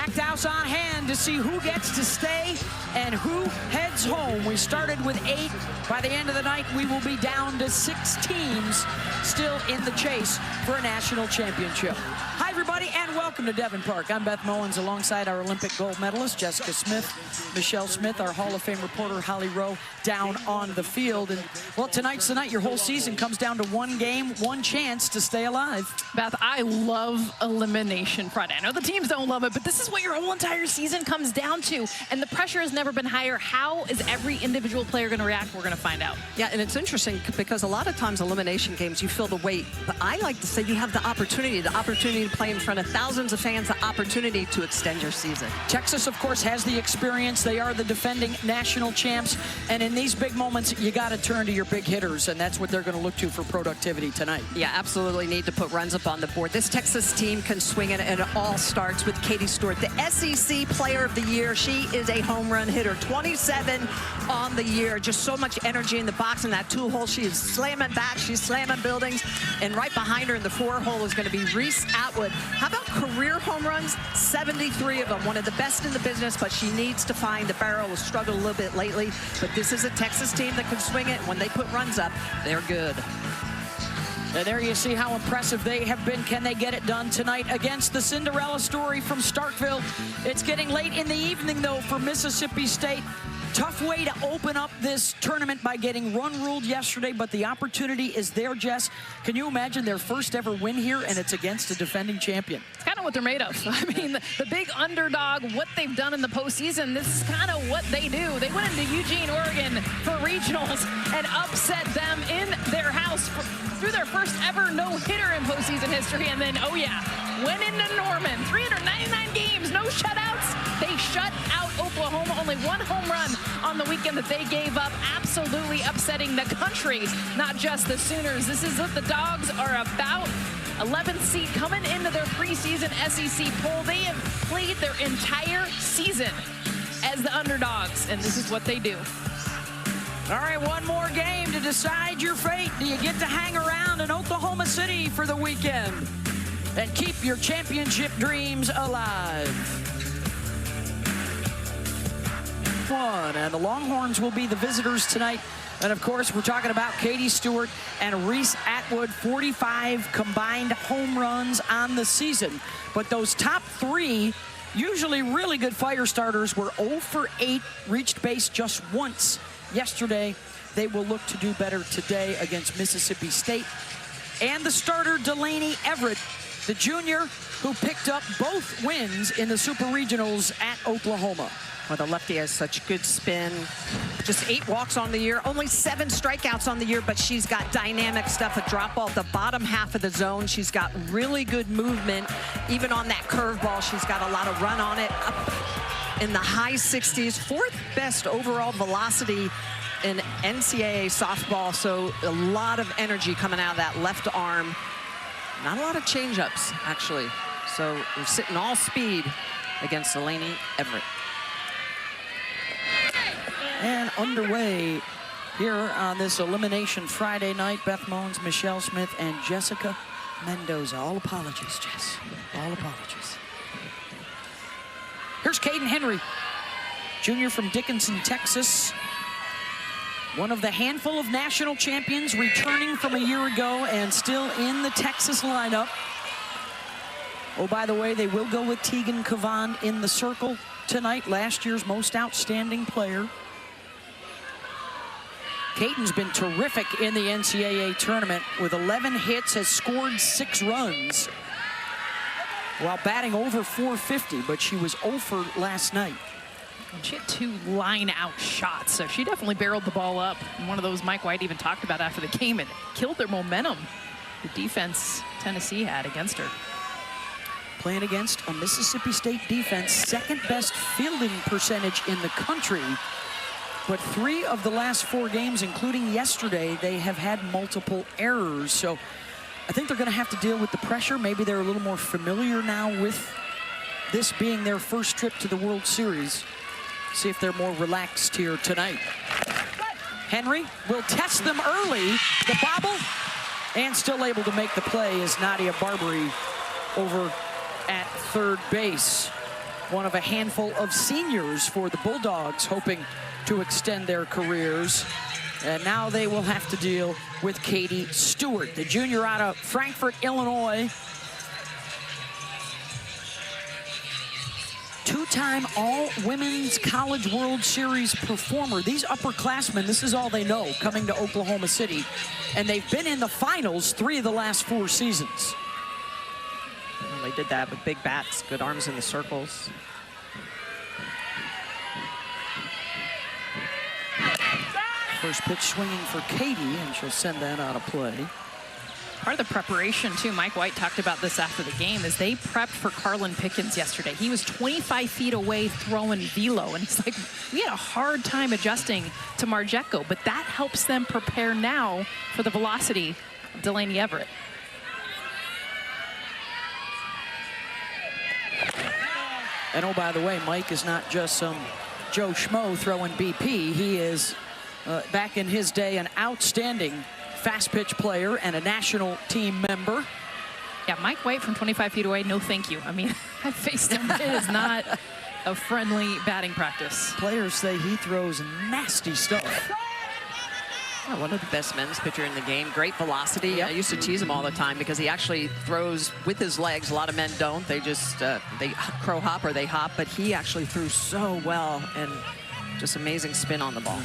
packed house on hand to see who gets to stay and who heads home. We started with 8. By the end of the night, we will be down to 6 teams still in the chase for a national championship. Hi, everybody, and welcome to Devon Park. I'm Beth Mowins alongside our Olympic gold medalist, Jessica Smith, Michelle Smith, our Hall of Fame reporter, Holly Rowe, down on the field. And, well, tonight's the night. Your whole season comes down to one game, one chance to stay alive. Beth, I love Elimination Friday. I know the teams don't love it, but this is what your whole entire season comes down to. And the pressure has never been higher. How is every individual player going to react? We're going to find out. Yeah, and it's interesting because a lot of times elimination games, you feel the weight. But I like to say you have the opportunity to play in front of thousands of fans, the opportunity to extend your season. Texas, of course, has the experience. They are the defending national champs. And in these big moments, you got to turn to your big hitters, and that's what they're going to look to for productivity tonight. Yeah, absolutely need to put runs up on the board. This Texas team can swing it, and it all starts with Katie Stewart, the SEC Player of the Year. She is a home run hitter, 27 on the year. Just so much energy in the box in that 2-hole. She is slamming back, she's slamming buildings, and right behind her in the 4-hole is going to be Reese Atwood. How about career home runs? 73 of them, one of the best in the business, but she needs to find the barrel. Has struggled a little bit lately, but this is a Texas team that can swing it. When they put runs up, they're good. And there you see how impressive they have been. Can they get it done tonight against the Cinderella story from Starkville? It's getting late in the evening, though, for Mississippi State. Tough way to open up this tournament by getting run-ruled yesterday, but the opportunity is there, Jess. Can you imagine their first ever win here, and it's against a defending champion? It's kind of what they're made of. I mean, the big underdog, what they've done in the postseason, this is kind of what they do. They went into Eugene, Oregon for regionals and upset them in their house through their first ever no-hitter in postseason history, and then, oh yeah, went into Norman. 399 games, no shutouts. They shut out Oklahoma, only one home run on the weekend that they gave up, absolutely upsetting the country, not just the Sooners. This is what the Dogs are about. 11th seed coming into their preseason SEC poll. They have played their entire season as the underdogs, and this is what they do. All right, one more game to decide your fate. Do you get to hang around in Oklahoma City for the weekend and keep your championship dreams alive? And the Longhorns will be the visitors tonight. And of course, we're talking about Katie Stewart and Reese Atwood, 45 combined home runs on the season. But those top 3, usually really good fire starters, were 0 for 8, reached base just once yesterday. They will look to do better today against Mississippi State. And the starter, Delaney Everett, the junior who picked up both wins in the Super Regionals at Oklahoma. Well, the lefty has such good spin. Just 8 walks on the year, only 7 strikeouts on the year, but she's got dynamic stuff, a drop ball at the bottom half of the zone. She's got really good movement. Even on that curveball, she's got a lot of run on it. Up in the high 60s, 4th best overall velocity in NCAA softball, so a lot of energy coming out of that left arm. Not a lot of changeups, actually. So we're sitting all speed against Delaney Everett. And underway here on this Elimination Friday night, Beth Mowins, Michelle Smith, and Jessica Mendoza. All apologies, Jess. All apologies. Here's Caden Henry, junior from Dickinson, Texas. One of the handful of national champions returning from a year ago and still in the Texas lineup. Oh, by the way, they will go with Tegan Cavan in the circle tonight, last year's most outstanding player. Caden's been terrific in the NCAA tournament with 11 hits, has scored 6 runs while batting over 450, but she was 0 for last night. She had 2 line-out shots, so she definitely barreled the ball up. And one of those Mike White even talked about after the game. It killed their momentum, the defense Tennessee had against her. Playing against a Mississippi State defense, 2nd best fielding percentage in the country. But 3 of the last 4 games, including yesterday, they have had multiple errors. So I think they're going to have to deal with the pressure. Maybe they're a little more familiar now with this being their first trip to the World Series. See if they're more relaxed here tonight. Henry will test them early. The bobble, and still able to make the play is Nadia Barbary over at third base. one of a handful of seniors for the Bulldogs, hoping to extend their careers. And now they will have to deal with Katie Stewart, the junior out of Frankfort, Illinois. Two-time All-Women's College World Series performer. These upperclassmen, this is all they know coming to Oklahoma City. And they've been in the finals 3 of the last 4 seasons. Well, they did that with big bats, good arms in the circles. First pitch swinging for Katie, and she'll send that out of play. Part of the preparation, too, Mike White talked about this after the game, is they prepped for Carlin Pickens yesterday. He was 25 feet away throwing velo, and he's like, we had a hard time adjusting to Margetko, but that helps them prepare now for the velocity of Delaney Everett. And oh, by the way, Mike is not just some Joe Schmo throwing BP. He is, back in his day, an outstanding fast pitch player and a national team member. Yeah, Mike White from 25 feet away, no thank you. I mean, I faced him. It is not a friendly batting practice. Players say he throws nasty stuff. Yeah, one of the best men's pitcher in the game. Great velocity. Yep. I used to tease him all the time because he actually throws with his legs. A lot of men don't. They just, they crow hop or they hop, but he actually threw so well and just amazing spin on the ball.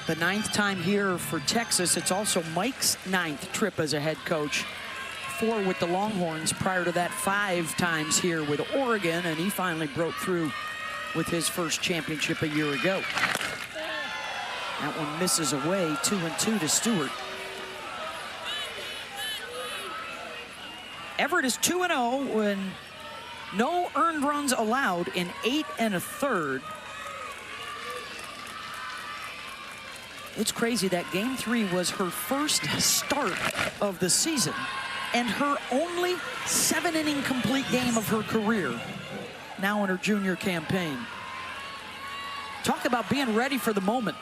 The 9th time here for Texas. It's also Mike's 9th trip as a head coach. 4 with the Longhorns. Prior to that, 5 times here with Oregon, and he finally broke through with his first championship a year ago. That one misses away, 2-2 to Stewart. Everett is 2-0 when no earned runs allowed in 8 1/3. It's crazy that game 3 was her first start of the season and her only 7-inning complete game of her career, now in her junior campaign. Talk about being ready for the moment.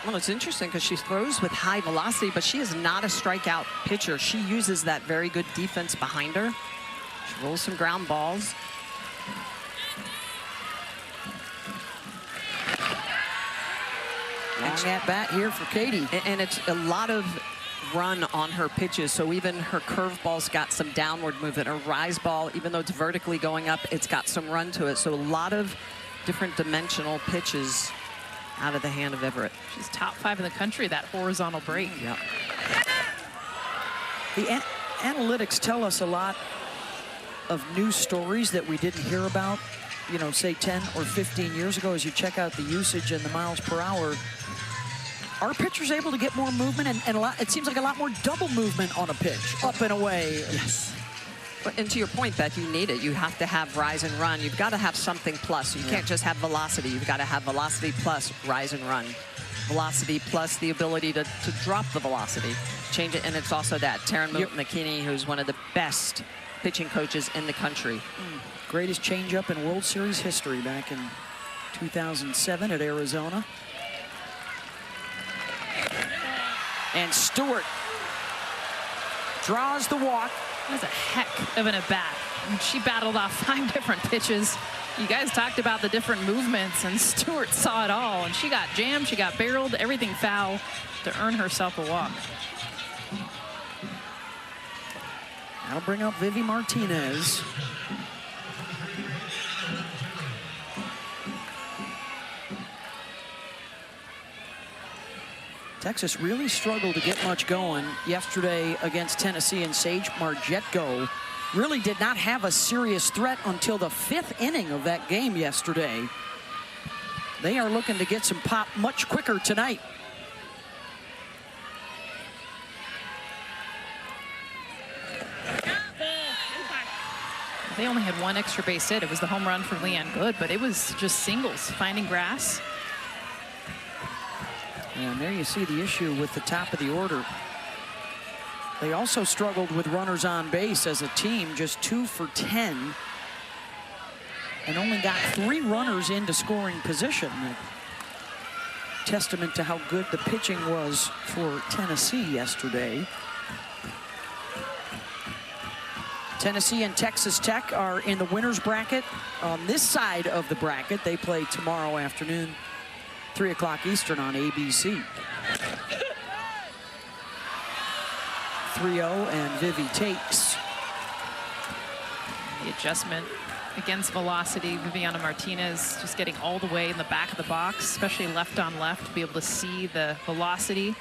Well, it's interesting because she throws with high velocity, but she is not a strikeout pitcher. She uses that very good defense behind her. She rolls some ground balls. Long at bat here for Katie. And it's a lot of run on her pitches, so even her curveball's got some downward movement. Her rise ball, even though it's vertically going up, it's got some run to it. So a lot of different dimensional pitches out of the hand of Everett. She's top 5 in the country, that horizontal break. Yep. The analytics tell us a lot of news stories that we didn't hear about, you know, say 10 or 15 years ago. As you check out the usage and the miles per hour, are pitchers able to get more movement and a lot, it seems like a lot more double movement on a pitch, up and away? Yes. And to your point, Beth, you need it. You have to have rise and run. You've got to have something plus. You can't just have velocity. You've got to have velocity plus rise and run. Velocity plus the ability to drop the velocity, change it. And it's also that Taryn McKinney, who's one of the best pitching coaches in the country. Greatest changeup in World Series history back in 2007 at Arizona. And Stewart draws the walk. That was a heck of an at-bat. She battled off 5 different pitches. You guys talked about the different movements, and Stewart saw it all. And she got jammed, she got barreled, everything foul to earn herself a walk. That'll bring up Vivi Martinez. Texas really struggled to get much going yesterday against Tennessee, and Sage Margetko really did not have a serious threat until the 5th inning of that game yesterday. They are looking to get some pop much quicker tonight. They only had 1 extra base hit. It was the home run for Leanne Good, but it was just singles, finding grass. And there you see the issue with the top of the order. They also struggled with runners on base as a team, just 2 for 10, and only got 3 runners into scoring position. A testament to how good the pitching was for Tennessee yesterday. Tennessee and Texas Tech are in the winner's bracket. On this side of the bracket, they play tomorrow afternoon, 3 o'clock Eastern on ABC. 3-0, and Vivi takes. The adjustment against velocity. Viviana Martinez just getting all the way in the back of the box, especially left on left, to be able to see the velocity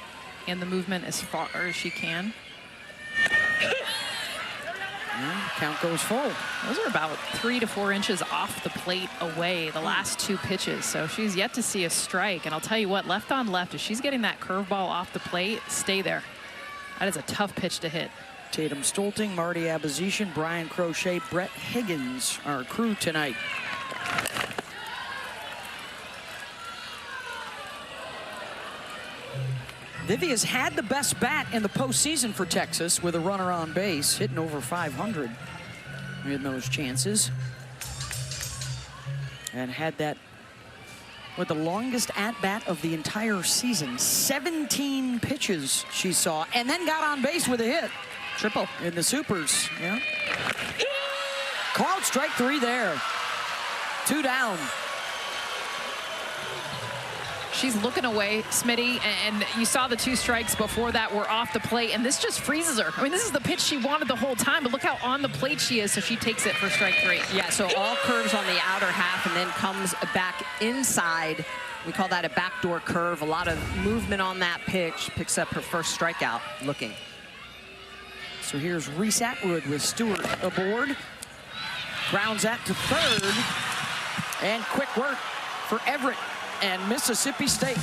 and the movement as far as she can. Count goes full. Those are about 3 to 4 inches off the plate away, the last 2 pitches. So she's yet to see a strike. And I'll tell you what, left on left, if she's getting that curveball off the plate, stay there. That is a tough pitch to hit. Tatum Stolting, Marty Abazishan, Brian Crochet, Brett Higgins, our crew tonight. Vivi has had the best bat in the postseason for Texas with a runner on base, hitting over 500 in those chances. And had that with the longest at-bat of the entire season. 17 pitches she saw, and then got on base with a hit. Triple. In the supers, yeah. Called strike 3 there. 2 down. She's looking away, Smitty, and you saw the 2 strikes before that were off the plate, and this just freezes her. I mean, this is the pitch she wanted the whole time, but look how on the plate she is, so she takes it for strike 3. Yeah, so all curves on the outer half and then comes back inside. We call that a backdoor curve. A lot of movement on that pitch. Picks up her first strikeout looking. So here's Reese Atwood with Stewart aboard. Grounds that to third. And quick work for Everett and Mississippi State.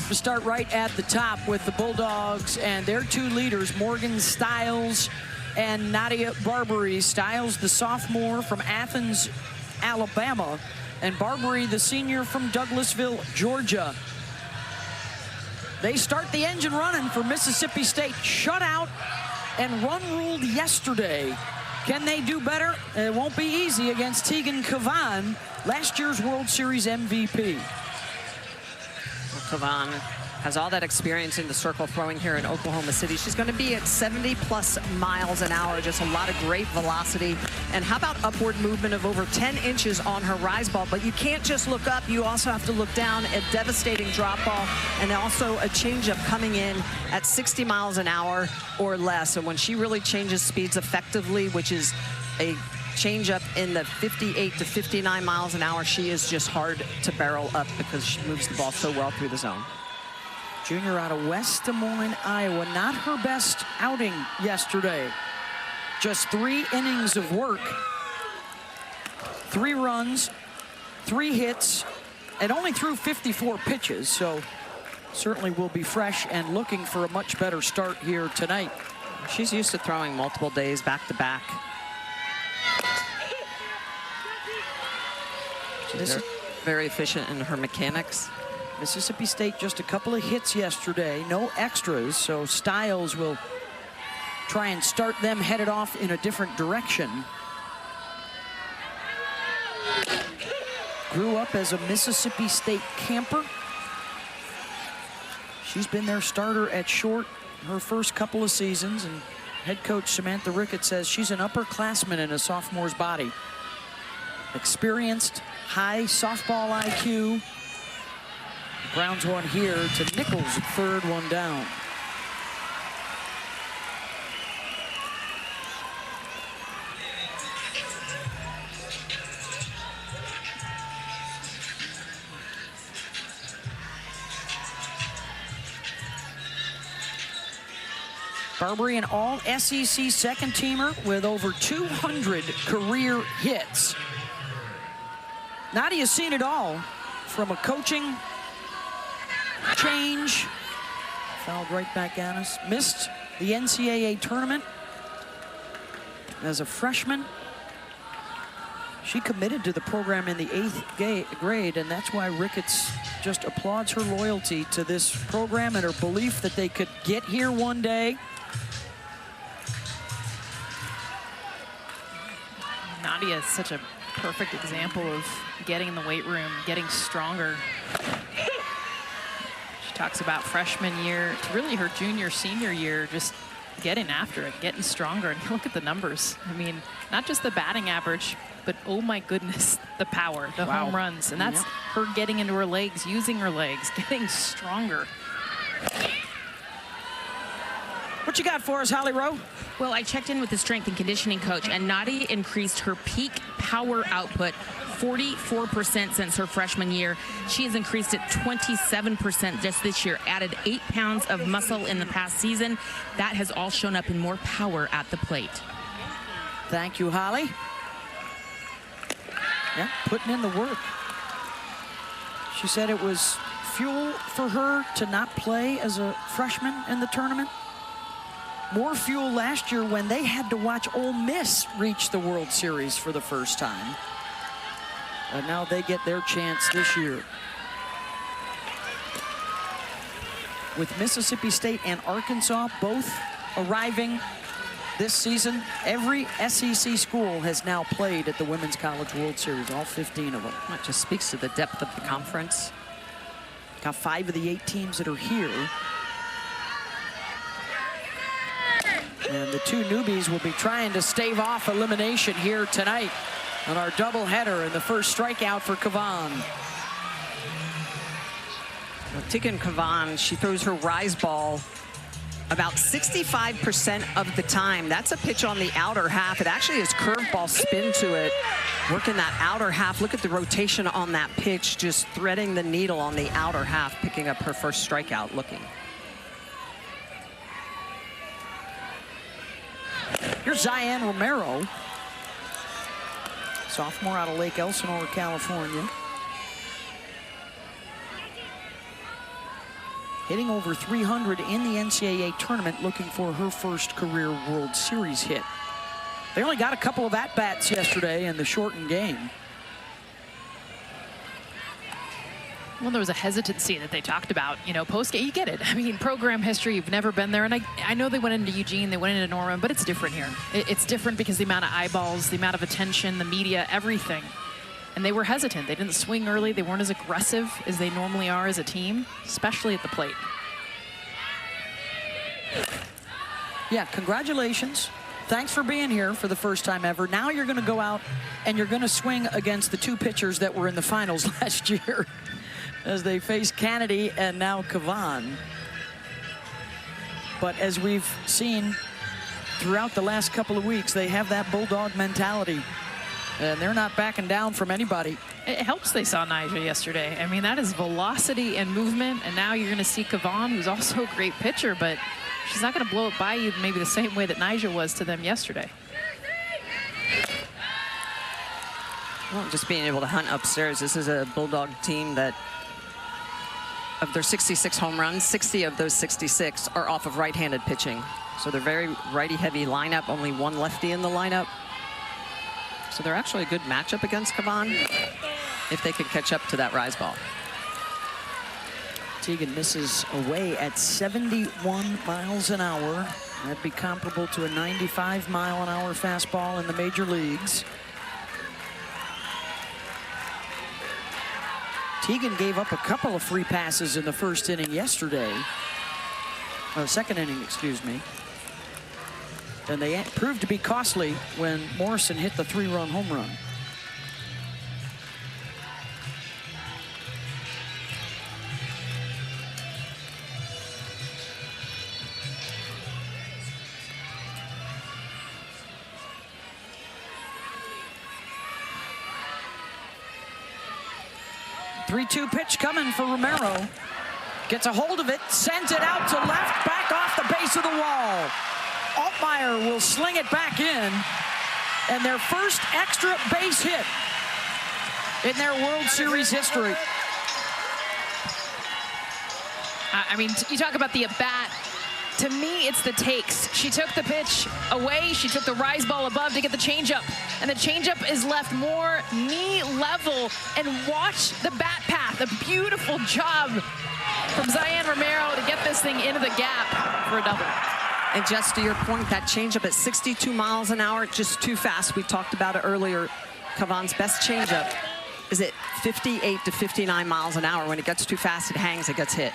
To start right at the top with the Bulldogs and their 2 leaders, Morgan Stiles and Nadia Barbary. Stiles, the sophomore from Athens, Alabama, and Barbary, the senior from Douglasville, Georgia. They start the engine running for Mississippi State. Shutout and run ruled yesterday. Can they do better? It won't be easy against Tegan Cavan, last year's World Series MVP. Cavan has all that experience in the circle throwing here in Oklahoma City. She's going to be at 70+ miles an hour, just a lot of great velocity. And how about upward movement of over 10 inches on her rise ball? But you can't just look up, you also have to look down. A devastating drop ball and also a changeup coming in at 60 miles an hour or less. And when she really changes speeds effectively, which is a changeup in the 58 to 59 miles an hour, she is just hard to barrel up because she moves the ball so well through the zone. Junior out of West Des Moines, Iowa. Not her best outing yesterday. Just 3 innings of work. 3 runs, 3 hits, and only threw 54 pitches. So certainly will be fresh and looking for a much better start here tonight. She's used to throwing multiple days back to back. She's very efficient in her mechanics. Mississippi State just a couple of hits yesterday, no extras, so Stiles will try and start them headed off in a different direction. Grew up as a Mississippi State camper. She's been their starter at short her first couple of seasons, and head coach Samantha Ricketts says she's an upperclassman in a sophomore's body. Experienced, high softball IQ. Grounds one here to Nichols at third, 1 down. Barbary, an all-SEC second-teamer with over 200 career hits. Nadia's seen it all from a coaching change. Fouled right back at us. Missed the NCAA tournament as a freshman. She committed to the program in the 8th grade, and that's why Ricketts just applauds her loyalty to this program and her belief that they could get here one day. Nadia is such a perfect example of getting in the weight room, getting stronger. She talks about freshman year to really her junior, senior year, just getting after it, getting stronger. And you look at the numbers. I mean, not just the batting average, but oh my goodness, the power, the home runs. And that's her getting into her legs, using her legs, getting stronger. What you got for us, Holly Rowe? Well, I checked in with the strength and conditioning coach, and Nadi increased her peak power output 44% since her freshman year. She has increased it 27% just this year, added 8 pounds of muscle in the past season. That has all shown up in more power at the plate. Thank you, Holly. Yeah, putting in the work. She said it was fuel for her to not play as a freshman in the tournament. More fuel last year when they had to watch Ole Miss reach the World Series for the first time. And now they get their chance this year. With Mississippi State and Arkansas both arriving this season, every SEC school has now played at the Women's College World Series, all 15 of them. That just speaks to the depth of the conference. Got 5 of the 8 teams that are here. And the 2 newbies will be trying to stave off elimination here tonight on our doubleheader, and the first strikeout for Kavan. Well, Tegan Kavan, she throws her rise ball about 65% of the time. That's a pitch on the outer half. It actually has curveball spin to it. Working that outer half. Look at the rotation on that pitch, just threading the needle on the outer half, picking up her first strikeout looking. Here's Zion Romero, sophomore out of Lake Elsinore, California. Hitting over 300 in the NCAA tournament, looking for her first career World Series hit. They only got a couple of at-bats yesterday in the shortened game. Well, there was a hesitancy that they talked about, you know, post-game. You get it. I mean, program history, you've never been there. And I know they went into Eugene, they went into Norman, but it's different here. It's different because the amount of eyeballs, the amount of attention, the media, everything. And they were hesitant. They didn't swing early. They weren't as aggressive as they normally are as a team, especially at the plate. Yeah, congratulations. Thanks for being here for the first time ever. Now you're going to go out and you're going to swing against the 2 pitchers that were in the finals last year as they face Kennedy and now Kavan. But as we've seen throughout the last couple of weeks, they have that Bulldog mentality. And they're not backing down from anybody. It helps they saw Nyjah yesterday. I mean, that is velocity and movement. And now you're going to see Kavan, who's also a great pitcher, but she's not going to blow it by you maybe the same way that Nyjah was to them yesterday. Well, just being able to hunt upstairs. This is a Bulldog team that, of their 66 home runs, 60 of those 66 are off of right-handed pitching. So they're very righty-heavy lineup, only 1 lefty in the lineup. So they're actually a good matchup against Kavan if they can catch up to that rise ball. Tegan misses away at 71 miles an hour. That'd be comparable to a 95-mile-an-hour fastball in the major leagues. Tegan gave up a couple of free passes in the first inning yesterday. Second inning, excuse me. And they proved to be costly when Morrison hit the 3-run home run. Three-two pitch coming for Romero. Gets a hold of it, sends it out to left, back off the base of the wall. Altmaier will sling it back in, and their first extra base hit in their World Series history. I mean, you talk about the at-bat. To me, it's the takes. She took the pitch away. She took the rise ball above to get the changeup. And the changeup is left more knee level. And watch the bat path. A beautiful job from Zion Romero to get this thing into the gap for a double. And just to your point, that changeup at 62 miles an hour, just too fast. We talked about it earlier. Kavan's best changeup is at 58 to 59 miles an hour. When it gets too fast, it hangs, it gets hit.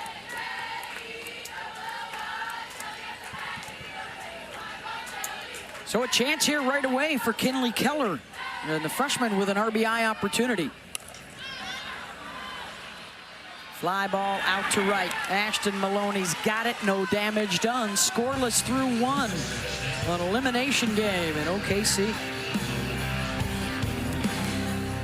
So a chance here right away for Kinley Keller, and the freshman with an RBI opportunity. Fly ball out to right. Ashton Maloney's got it. No damage done. Scoreless through one. An elimination game in OKC.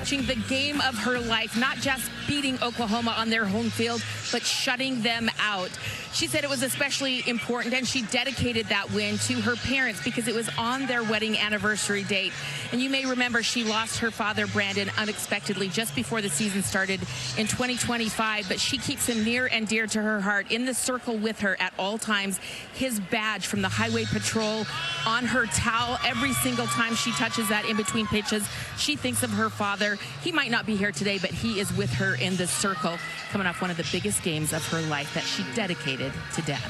The game of her life, not just beating Oklahoma on their home field, but shutting them out. She said it was especially important, and she dedicated that win to her parents because it was on their wedding anniversary date. And you may remember she lost her father, Brandon, unexpectedly just before the season started in 2025, but she keeps him near and dear to her heart, in the circle with her at all times. His badge from the Highway Patrol on her towel every single time she touches that in between pitches. She thinks of her father. He might not be here today, but he is with her in the circle, coming off one of the biggest games of her life that she dedicated to Dad.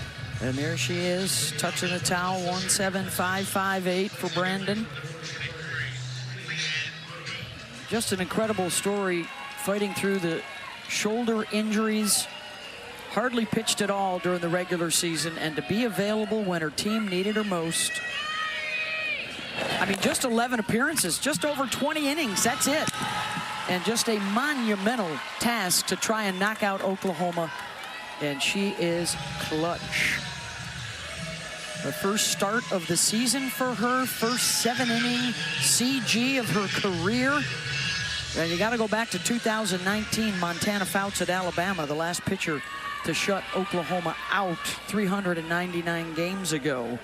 And there she is, touching a towel. 17558 for Brandon. Just an incredible story, fighting through the shoulder injuries. Hardly pitched at all during the regular season, and to be available when her team needed her most. I mean, just 11 appearances, just over 20 innings, that's it. And just a monumental task to try and knock out Oklahoma. And she is clutch. The first start of the season for her, first 7-inning CG of her career. And you got to go back to 2019, Montana Fouts at Alabama, the last pitcher to shut Oklahoma out 399 games ago.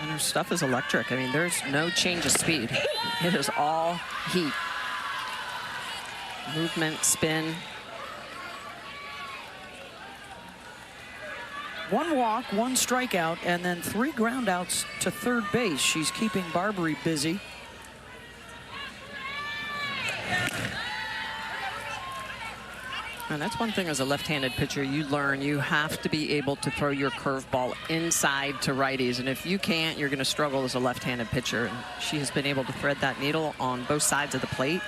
And her stuff is electric. I mean, there's no change of speed. It is all heat. Movement, spin. One walk, one strikeout, and then 3 groundouts to third base. She's keeping Barbary busy. And that's one thing as a left-handed pitcher you learn. You have to be able to throw your curveball inside to righties. And if you can't, you're going to struggle as a left-handed pitcher. And she has been able to thread that needle on both sides of the plate,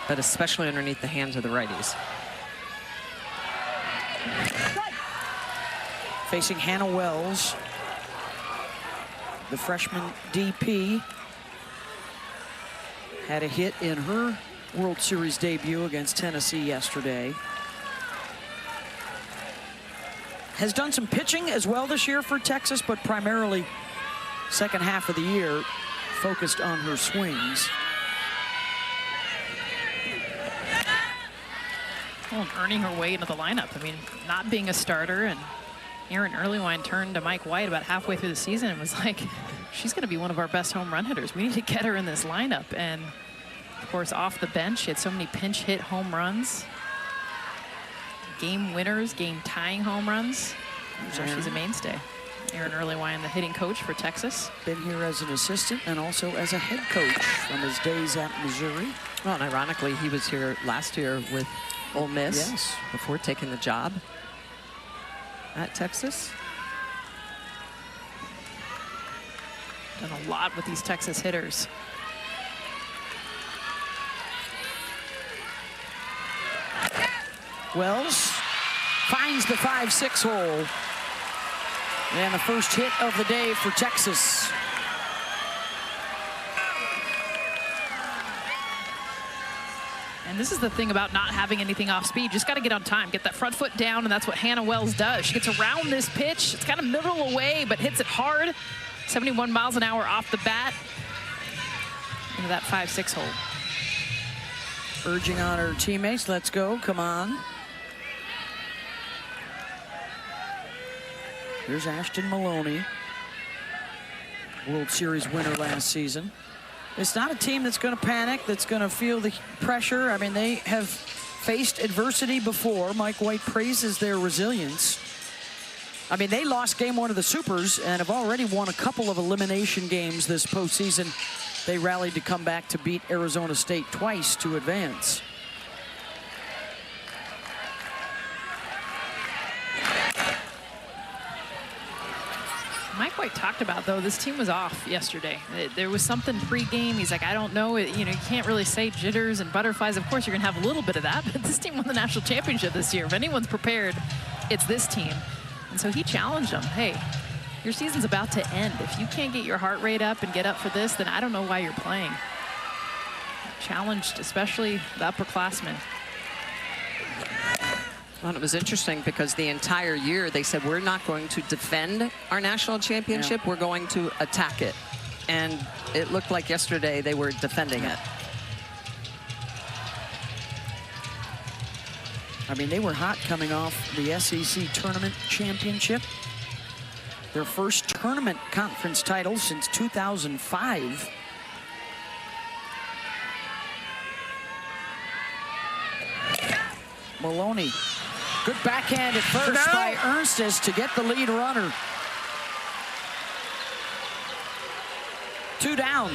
but especially underneath the hands of the righties. Facing Hannah Wells, the freshman DP, had a hit in her World Series debut against Tennessee yesterday. Has done some pitching as well this year for Texas, but primarily second half of the year focused on her swings. Well, earning her way into the lineup. I mean, not being a starter, and Aaron Earlywine turned to Mike White about halfway through the season and was like, she's going to be one of our best home run hitters. We need to get her in this lineup. And of course, off the bench, she had so many pinch hit home runs, game winners, game tying home runs. So she's a mainstay. Aaron Earlywine, the hitting coach for Texas. Been here as an assistant and also as a head coach from his days at Missouri. Well, and ironically, he was here last year with Ole Miss, yes, before taking the job at Texas. Done a lot with these Texas hitters. Wells finds the 5-6 hole. And the first hit of the day for Texas. And this is the thing about not having anything off speed. Just got to get on time, get that front foot down, and that's what Hannah Wells does. She gets around this pitch. It's kind of middle away, but hits it hard. 71 miles an hour off the bat into that 5-6 hole. Urging on her teammates, let's go, come on. Here's Ashton Maloney, World Series winner last season. It's not a team that's going to panic, that's going to feel the pressure. I mean, they have faced adversity before. Mike White praises their resilience. I mean, they lost game 1 of the Supers and have already won a couple of elimination games this postseason. They rallied to come back to beat Arizona State twice to advance. Mike White talked about, though, this team was off yesterday. There was something pre-game. He's like, I don't know. You know, you can't really say jitters and butterflies. Of course, you're going to have a little bit of that, but this team won the national championship this year. If anyone's prepared, it's this team. And so he challenged them. Hey, Your season's about to end. If you can't get your heart rate up and get up for this, then I don't know why you're playing. Challenged, especially the upperclassmen. Well, it was interesting because the entire year they said, we're not going to defend our national championship, we're going to attack it. And it looked like yesterday they were defending it. I mean, they were hot coming off the SEC Tournament Championship. Their first tournament conference title since 2005. Maloney. Good backhand at first by Ernstes to get the lead runner. 2 down.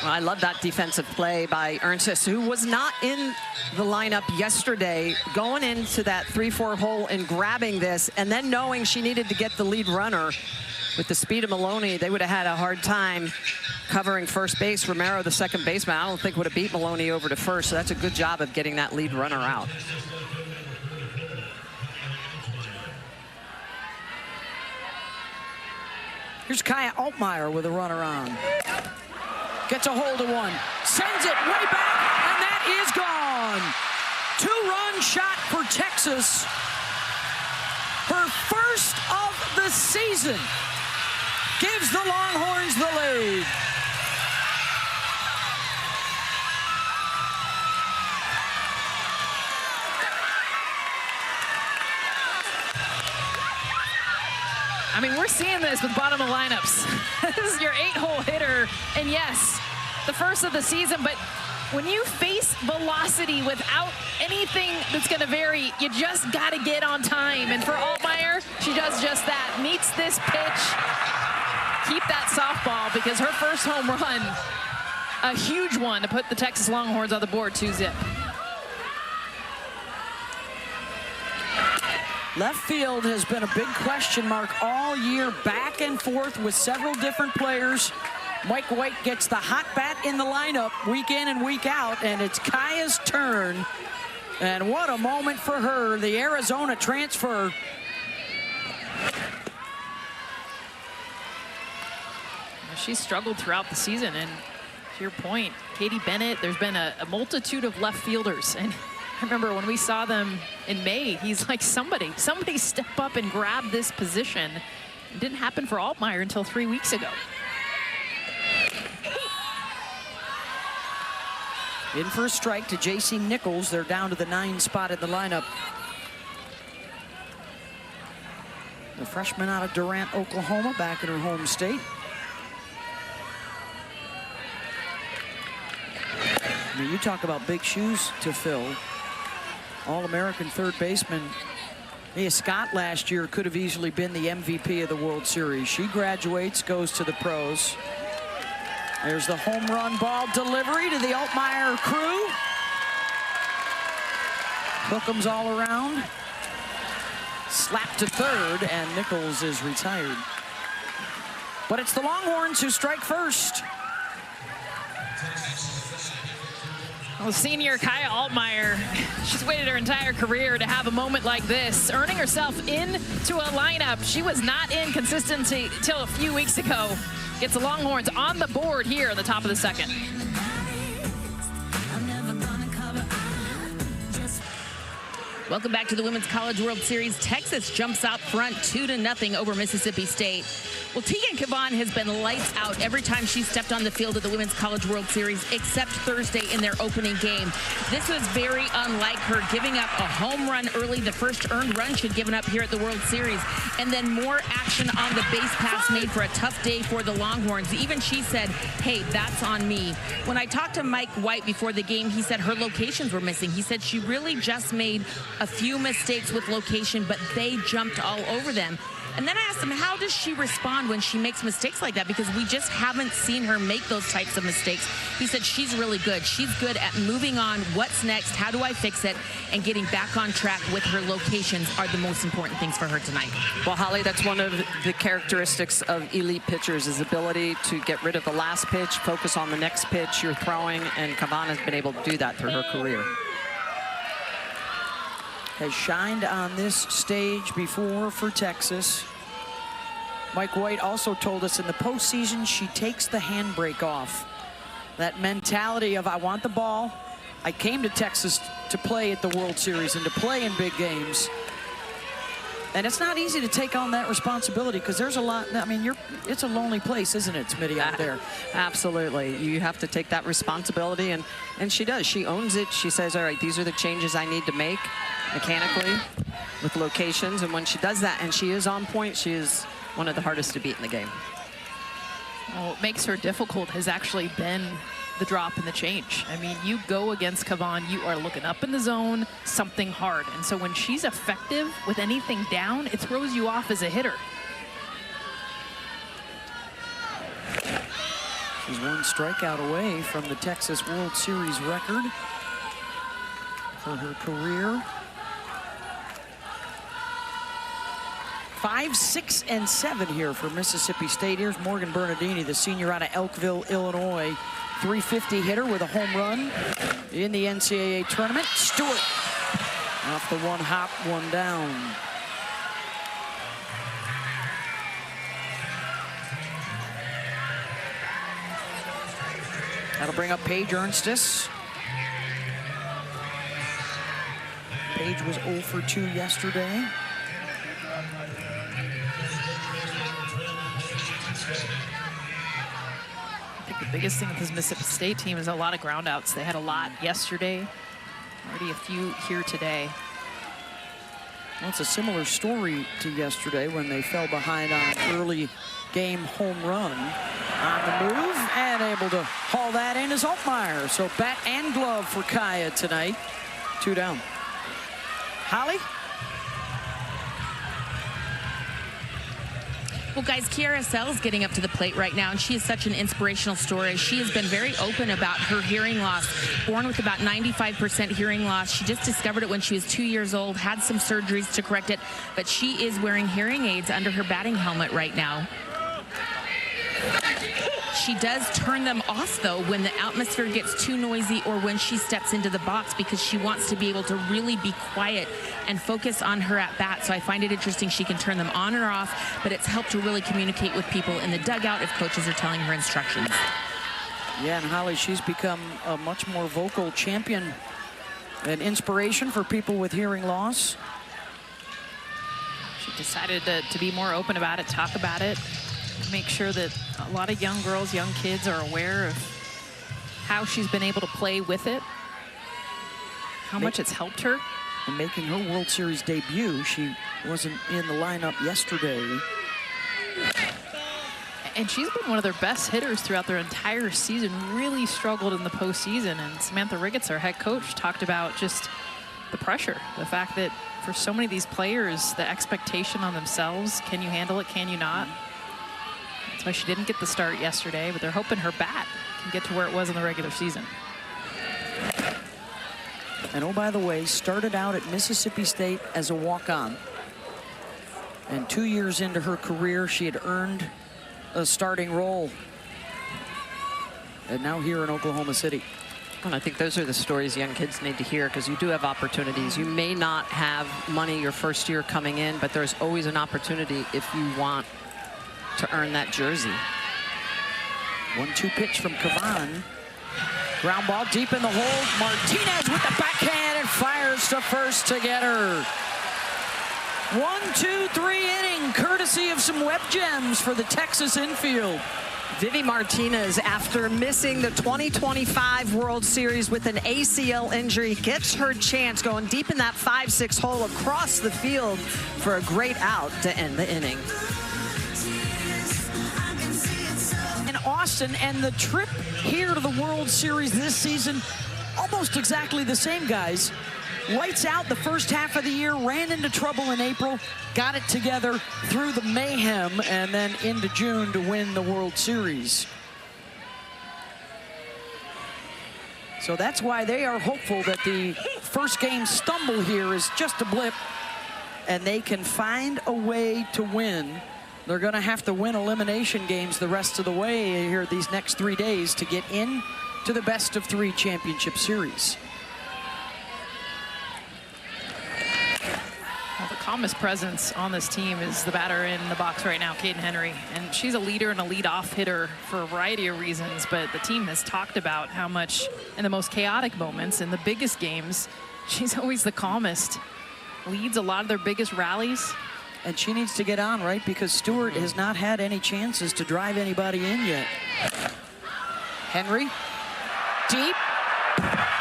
Well, I love that defensive play by Ernstes, who was not in the lineup yesterday, going into that 3-4 hole and grabbing this, and then knowing she needed to get the lead runner. With the speed of Maloney, they would have had a hard time covering first base. Romero, the second baseman, I don't think would have beat Maloney over to first, so that's a good job of getting that lead runner out. Here's Kaya Altmaier with a runner on. Gets a hold of one, sends it way back, and that is gone. 2-run shot for Texas. Her first of the season gives the Longhorns the lead. I mean, we're seeing this with bottom of lineups. This is your 8-hole hitter, and yes, the first of the season, but when you face velocity without anything that's going to vary, you just got to get on time. And for Altmaier, she does just that. Meets this pitch. Keep that softball, because her first home run, a huge one to put the Texas Longhorns on the board, 2-zip. Left field has been a big question mark all year, back and forth with several different players. Mike White gets the hot bat in the lineup week in and week out, and it's Kaya's turn. And what a moment for her, the Arizona transfer. She struggled throughout the season, and to your point, Katie Bennett, there's been a multitude of left fielders, and I remember when we saw them in May, he's like, somebody step up and grab this position. It didn't happen for Altmaier until 3 weeks ago. In for a strike to J.C. Nichols. They're down to the 9 spot in the lineup. The freshman out of Durant, Oklahoma, back in her home state. I mean, you talk about big shoes to fill. All-American third baseman Mia Scott last year could have easily been the MVP of the World Series. She graduates, goes to the pros. There's the home run ball delivery to the Altmaier crew. Hook'ems all around. Slap to third, and Nichols is retired. But it's the Longhorns who strike first. Well, senior Kaya Altmaier, she's waited her entire career to have a moment like this, earning herself into a lineup she was not in consistently till a few weeks ago. Gets the Longhorns on the board here at the top of the second. Welcome back to the Women's College World Series. Texas jumps out front 2-0 over Mississippi State. Well, Tegan Cavan has been lights out every time she stepped on the field of the Women's College World Series, except Thursday in their opening game. This was very unlike her, giving up a home run early, the first earned run she'd given up here at the World Series, and then more action on the base paths made for a tough day for the Longhorns. Even she said, hey, that's on me. When I talked to Mike White before the game, he said her locations were missing. He said she really just made a few mistakes with location, but they jumped all over them. And then I asked him, how does she respond when she makes mistakes like that? Because we just haven't seen her make those types of mistakes. He said she's really good. She's good at moving on. What's next? How do I fix it? And getting back on track with her locations are the most important things for her tonight. Well, Holly, that's one of the characteristics of elite pitchers, is ability to get rid of the last pitch, focus on the next pitch you're throwing, and Cavan has been able to do that through her career. Has shined on this stage before for Texas. Mike White also told us in the postseason she takes the handbrake off. That mentality of, I want the ball. I came to Texas to play at the World Series and to play in big games. And it's not easy to take on that responsibility because there's a lot. I mean, it's a lonely place, isn't it, Smitty, out there? Absolutely. You have to take that responsibility, and she does. She owns it. She says, all right, these are the changes I need to make mechanically with locations. And when she does that, and she is on point, she is one of the hardest to beat in the game. Well, what makes her difficult has actually been the drop and the change. I mean, you go against Kavan, you are looking up in the zone, something hard. And so when she's effective with anything down, it throws you off as a hitter. She's one strikeout away from the Texas World Series record for her career. 5, 6, and 7 here for Mississippi State. Here's Morgan Bernardini, the senior out of Elkville, Illinois. 350 hitter with a home run in the NCAA tournament. Stewart off the one hop, one down. That'll bring up Paige Ernstis. Paige was 0 for 2 yesterday. The biggest thing with this Mississippi State team is a lot of ground outs. They had a lot yesterday, already a few here today. Well, it's a similar story to yesterday when they fell behind on an early game home run. On the move and able to haul that in is Altmaier. So bat and glove for Kaya tonight. 2 down. Holly? Well, guys, Kiara Sell's getting up to the plate right now, and she is such an inspirational story. She has been very open about her hearing loss. Born with about 95% hearing loss. She just discovered it when she was 2 years old, had some surgeries to correct it, but she is wearing hearing aids under her batting helmet right now. She does turn them off, though, when the atmosphere gets too noisy or when she steps into the box because she wants to be able to really be quiet and focus on her at-bat. So I find it interesting she can turn them on or off, but it's helped to really communicate with people in the dugout if coaches are telling her instructions. Yeah, and Holly, she's become a much more vocal champion and inspiration for people with hearing loss. She decided to be more open about it, talk about it, make sure that a lot of young girls, young kids are aware of how she's been able to play with it, how much it's helped her. And making her World Series debut, she wasn't in the lineup yesterday. And she's been one of their best hitters throughout their entire season, really struggled in the postseason. And Samantha Riggets, our head coach, talked about just the pressure, the fact that for so many of these players, the expectation on themselves, can you handle it, can you not? That's why she didn't get the start yesterday, but they're hoping her bat can get to where it was in the regular season. And oh, by the way, started out at Mississippi State as a walk-on. And 2 years into her career, she had earned a starting role. And now here in Oklahoma City. And I think those are the stories young kids need to hear because you do have opportunities. You may not have money your first year coming in, but there's always an opportunity if you want to earn that jersey. 1-2 pitch from Kavan. Ground ball deep in the hole. Martinez with the backhand and fires to first to get her. 1-2-3 inning, courtesy of some web gems for the Texas infield. Vivi Martinez, after missing the 2025 World Series with an ACL injury, gets her chance going deep in that 5-6 hole across the field for a great out to end the inning. Austin, and the trip here to the World Series this season, almost exactly the same, guys. Lights out the first half of the year, ran into trouble in April, got it together through the mayhem, and then into June to win the World Series. So that's why they are hopeful that the first game stumble here is just a blip, and they can find a way to win. They're going to have to win elimination games the rest of the way here these next 3 days to get in to the best-of-3 championship series. Well, the calmest presence on this team is the batter in the box right now, Caden Henry. And she's a leader and a leadoff hitter for a variety of reasons, but the team has talked about how much in the most chaotic moments, in the biggest games, she's always the calmest. Leads a lot of their biggest rallies. And she needs to get on, right? Because Stewart has not had any chances to drive anybody in yet. Henry, deep,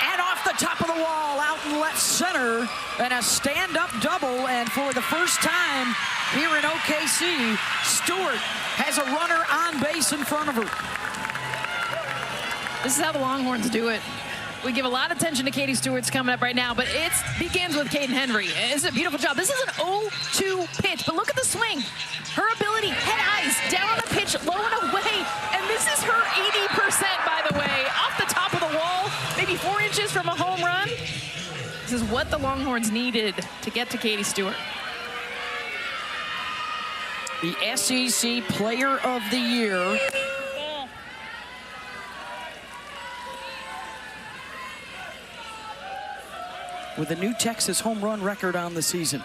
and off the top of the wall, out in left center, and a stand-up double. And for the first time here in OKC, Stewart has a runner on base in front of her. This is how the Longhorns do it. We give a lot of attention to Katie Stewart's coming up right now, but it begins with Caden Henry. It's a beautiful job. This is an 0-2 pitch, but look at the swing. Her ability, head eyes, down on the pitch, low and away, and this is her 80%, by the way, off the top of the wall, maybe 4 inches from a home run. This is what the Longhorns needed to get to Katie Stewart. The SEC Player of the Year. With a new Texas home run record on the season.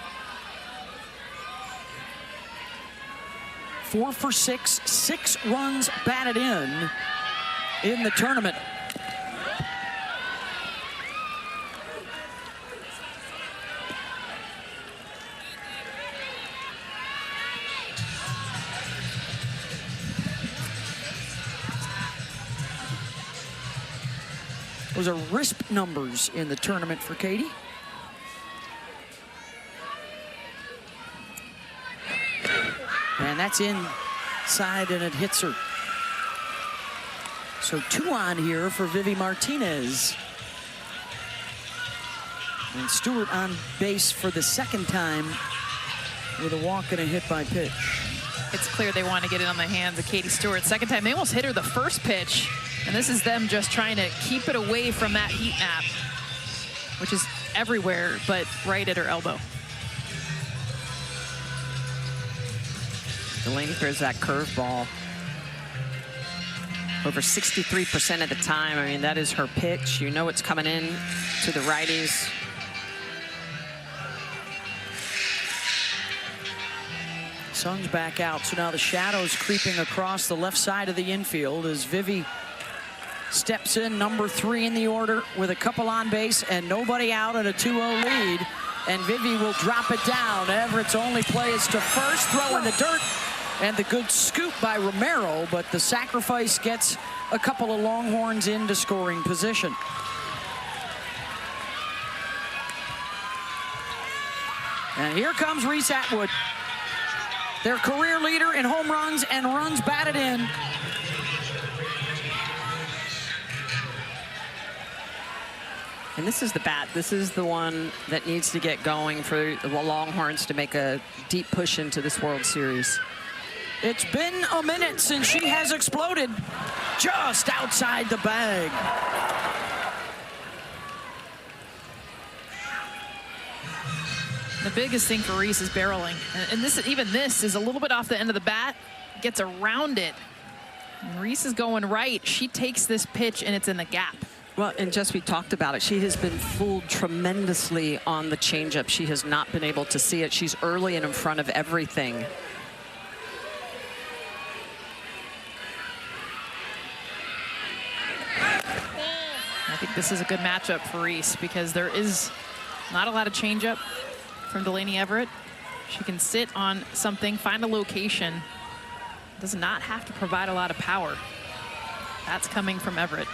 4 for 6, 6 runs batted in the tournament. Those are RISP numbers in the tournament for Katie. And that's inside, and it hits her. So 2 on here for Vivi Martinez. And Stewart on base for the second time with a walk and a hit by pitch. It's clear they want to get it on the hands of Katie Stewart. Second time, they almost hit her the first pitch. And this is them just trying to keep it away from that heat map, which is everywhere but right at her elbow. Delaney throws that curveball over 63% of the time. I mean, that is her pitch. You know it's coming in to the righties. Sun's back out, so now the shadows creeping across the left side of the infield as Vivi steps in, number 3 in the order with a couple on base and nobody out at a 2-0 lead. And Vivi will drop it down. Everett's only play is to first, throw in the dirt, and the good scoop by Romero, but the sacrifice gets a couple of Longhorns into scoring position. And here comes Reese Atwood, their career leader in home runs and runs batted in. And this is the bat. This is the one that needs to get going for the Longhorns to make a deep push into this World Series. It's been a minute since she has exploded just outside the bag. The biggest thing for Reese is barreling. And even this is a little bit off the end of the bat, gets around it. And Reese is going right. She takes this pitch and it's in the gap. Well, and just we talked about it. She has been fooled tremendously on the changeup. She has not been able to see it. She's early and in front of everything. I think this is a good matchup for Reese because there is not a lot of changeup from Delaney Everett. She can sit on something, find a location. Does not have to provide a lot of power. That's coming from Everett.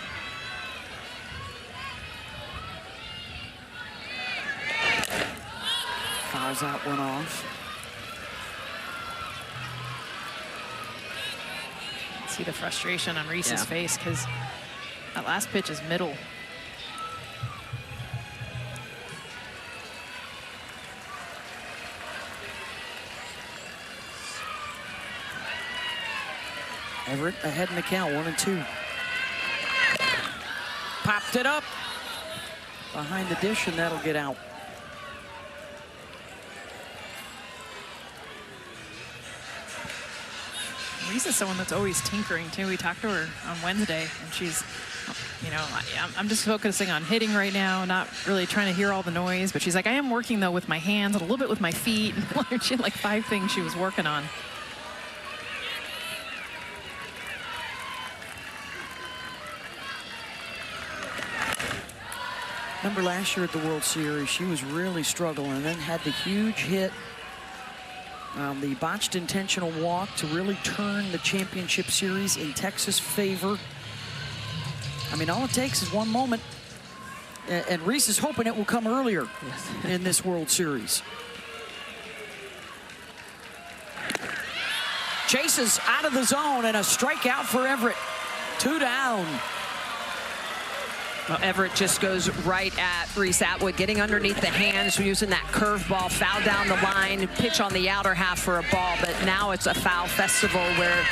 Fouls out, one off. See the frustration on Reese's face because that last pitch is middle. Everett ahead in the count, 1-2. Popped it up behind the dish, and that'll get out. Reese is someone that's always tinkering too. We talked to her on Wednesday, and she's, you know, I'm just focusing on hitting right now, not really trying to hear all the noise. But she's like, I am working though with my hands and a little bit with my feet. She had like 5 things she was working on. Remember last year at the World Series, she was really struggling and then had the huge hit, the botched intentional walk to really turn the championship series in Texas' favor. I mean, all it takes is one moment, and Reese is hoping it will come earlier in this World Series. Chases out of the zone and a strikeout for Everett. 2 down. Well, Everett just goes right at Reese Atwood, getting underneath the hands, using that curveball, foul down the line, pitch on the outer half for a ball. But now it's a foul festival where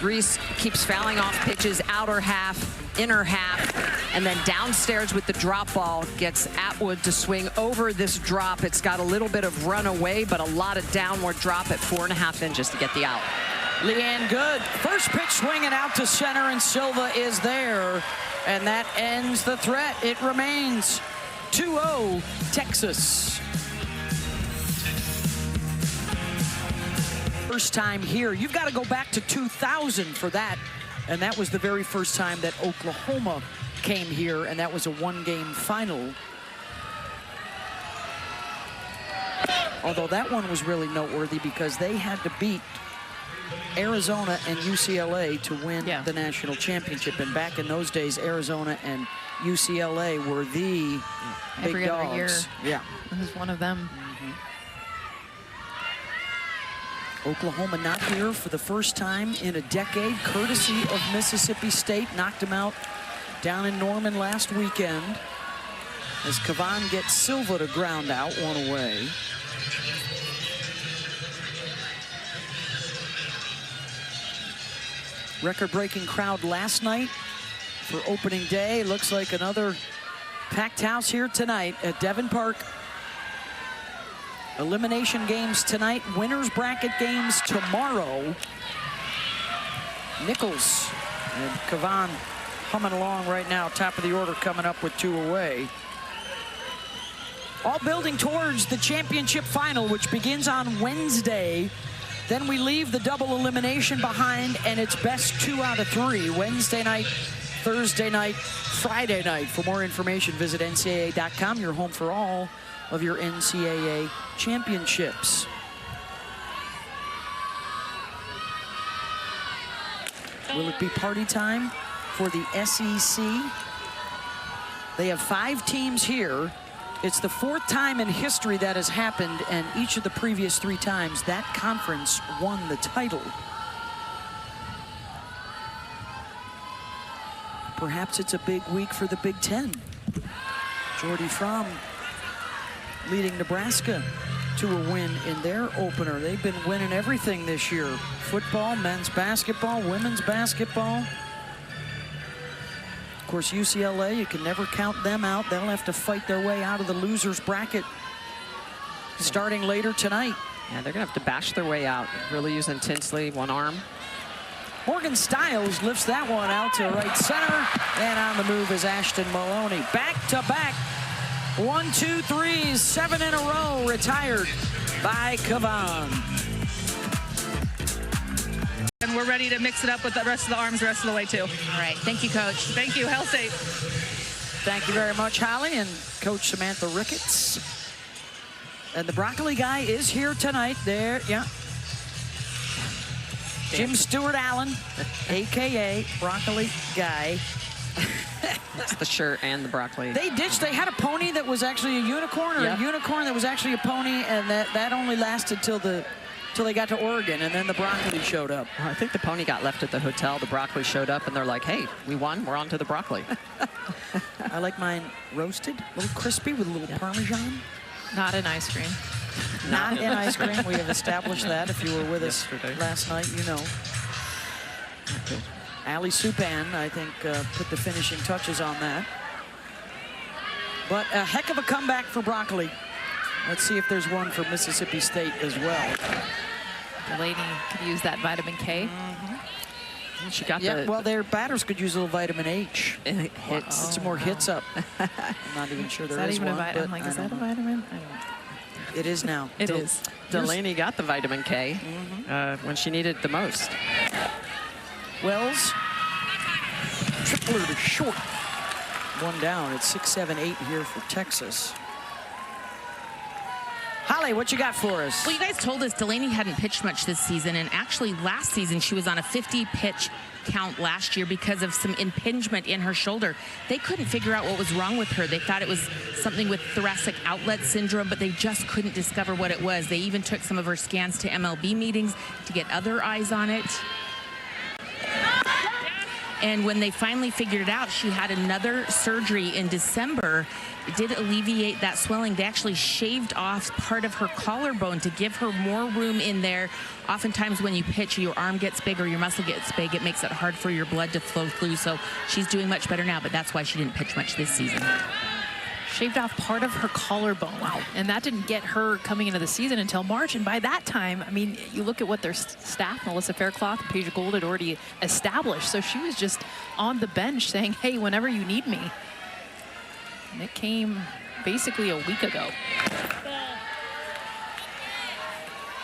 Reese keeps fouling off pitches, outer half, inner half, and then downstairs with the drop ball, gets Atwood to swing over this drop. It's got a little bit of run away, but a lot of downward drop at 4.5 inches to get the out. Leanne Good, first pitch swinging out to center, and Silva is there. And that ends the threat. It remains 2-0 Texas. First time here. You've got to go back to 2000 for that. And that was the very first time that Oklahoma came here, and that was a 1-game final. Although that one was really noteworthy because they had to beat Arizona and UCLA to win the national championship. And back in those days, Arizona and UCLA were the big every dogs. other year. Yeah. It was one of them. Oklahoma not here for the first time in a decade, courtesy of Mississippi State. Knocked them out down in Norman last weekend as Cavan gets Silva to ground out, 1 away. Record-breaking crowd last night for opening day. Looks like another packed house here tonight at Devon Park. Elimination games tonight, winners bracket games tomorrow. Nichols and Cavan humming along right now, top of the order, coming up with 2 away. All building towards the championship final, which begins on Wednesday. Then we leave the double elimination behind, and it's best 2 out of 3. Wednesday night, Thursday night, Friday night. For more information, visit NCAA.com, your home for all of your NCAA championships. Will it be party time for the SEC? They have 5 teams here. It's the 4th time in history that has happened, and each of the previous 3 times that conference won the title. Perhaps it's a big week for the Big Ten. Jordy Fromm leading Nebraska to a win in their opener. They've been winning everything this year. Football, men's basketball, women's basketball. Of course, UCLA, you can never count them out. They'll have to fight their way out of the loser's bracket starting later tonight. Yeah, they're going to have to bash their way out. Really using Tinsley, one arm. Morgan Stiles lifts that one out to right center. And on the move is Ashton Maloney. Back-to-back 1, 2, 3, 7 in a row retired by Cavan. And we're ready to mix it up with the rest of the arms the rest of the way, too. All right. Thank you, Coach. Thank you. Hail State. Thank you very much, Holly, and Coach Samantha Ricketts. And the broccoli guy is here tonight. There, yeah. Jim Stewart Allen, a.k.a. Broccoli Guy. It's the shirt and the broccoli. They had a pony that was actually a unicorn, or a unicorn that was actually a pony, and that only lasted till they got to Oregon, and then the broccoli showed up. I think the pony got left at the hotel. The broccoli showed up, and they're like, hey, we won. We're on to the broccoli. I like mine roasted, a little crispy with a little Parmesan. Not in ice cream. Not in ice cream. We have established that. If you were with us last night, you know. Okay. Ali Supan, I think, put the finishing touches on that. But a heck of a comeback for broccoli. Let's see if there's one for Mississippi State as well. Delaney could use that vitamin K. Mm-hmm. She got well, their batters could use a little vitamin H. hits. Get some more hits up. I'm not even sure there is even one. a vitamin? But Like, I is that a don't know. vitamin? I don't. It is now. It is. Delaney got the vitamin K when she needed the most. Wells, tripler to short. One down. It's 6-7-8 here for Texas. Holly, what you got for us? Well, you guys told us Delaney hadn't pitched much this season, and actually last season she was on a 50-pitch count last year because of some impingement in her shoulder. They couldn't figure out what was wrong with her. They thought it was something with thoracic outlet syndrome, but they just couldn't discover what it was. They even took some of her scans to MLB meetings to get other eyes on it. And when they finally figured it out, she had another surgery in December. It did alleviate that swelling. They actually shaved off part of her collarbone to give her more room in there. Oftentimes when you pitch, your arm gets big or your muscle gets big. It makes it hard for your blood to flow through. So she's doing much better now, but that's why she didn't pitch much this season. Shaved off part of her collarbone. Wow. And that didn't get her coming into the season until March. And by that time, I mean, you look at what their staff, Melissa Faircloth and Paige Gould, had already established. So she was just on the bench saying, hey, whenever you need me. And it came basically a week ago.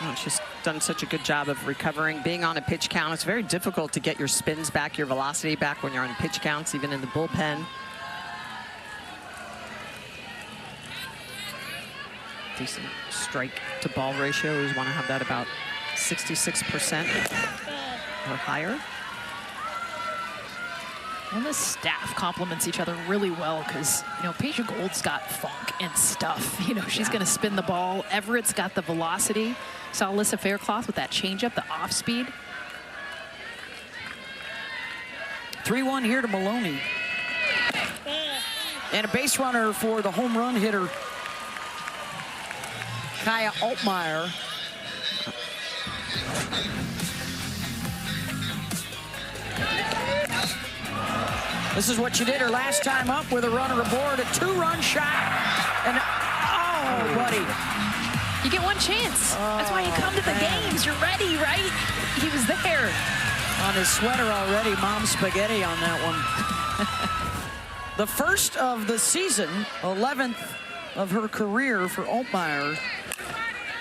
Oh, she's done such a good job of recovering, being on a pitch count. It's very difficult to get your spins back, your velocity back when you're on pitch counts, even in the bullpen. Decent strike to ball ratio. We always want to have that about 66% or higher. And the staff complements each other really well because, you know, Paige Gould's got funk and stuff. You know, she's going to spin the ball. Everett's got the velocity. Saw Alyssa Faircloth with that changeup, the off speed. 3-1 here to Maloney. And a base runner for the home run hitter, Kaya Altmaier. This is what you did her last time up with a runner aboard, a 2-run shot. And, oh, buddy. You get one chance. That's why you come to the games. You're ready, right? He was there. On his sweater already, Mom Spaghetti on that one. The first of the season, 11th of her career for Altmaier.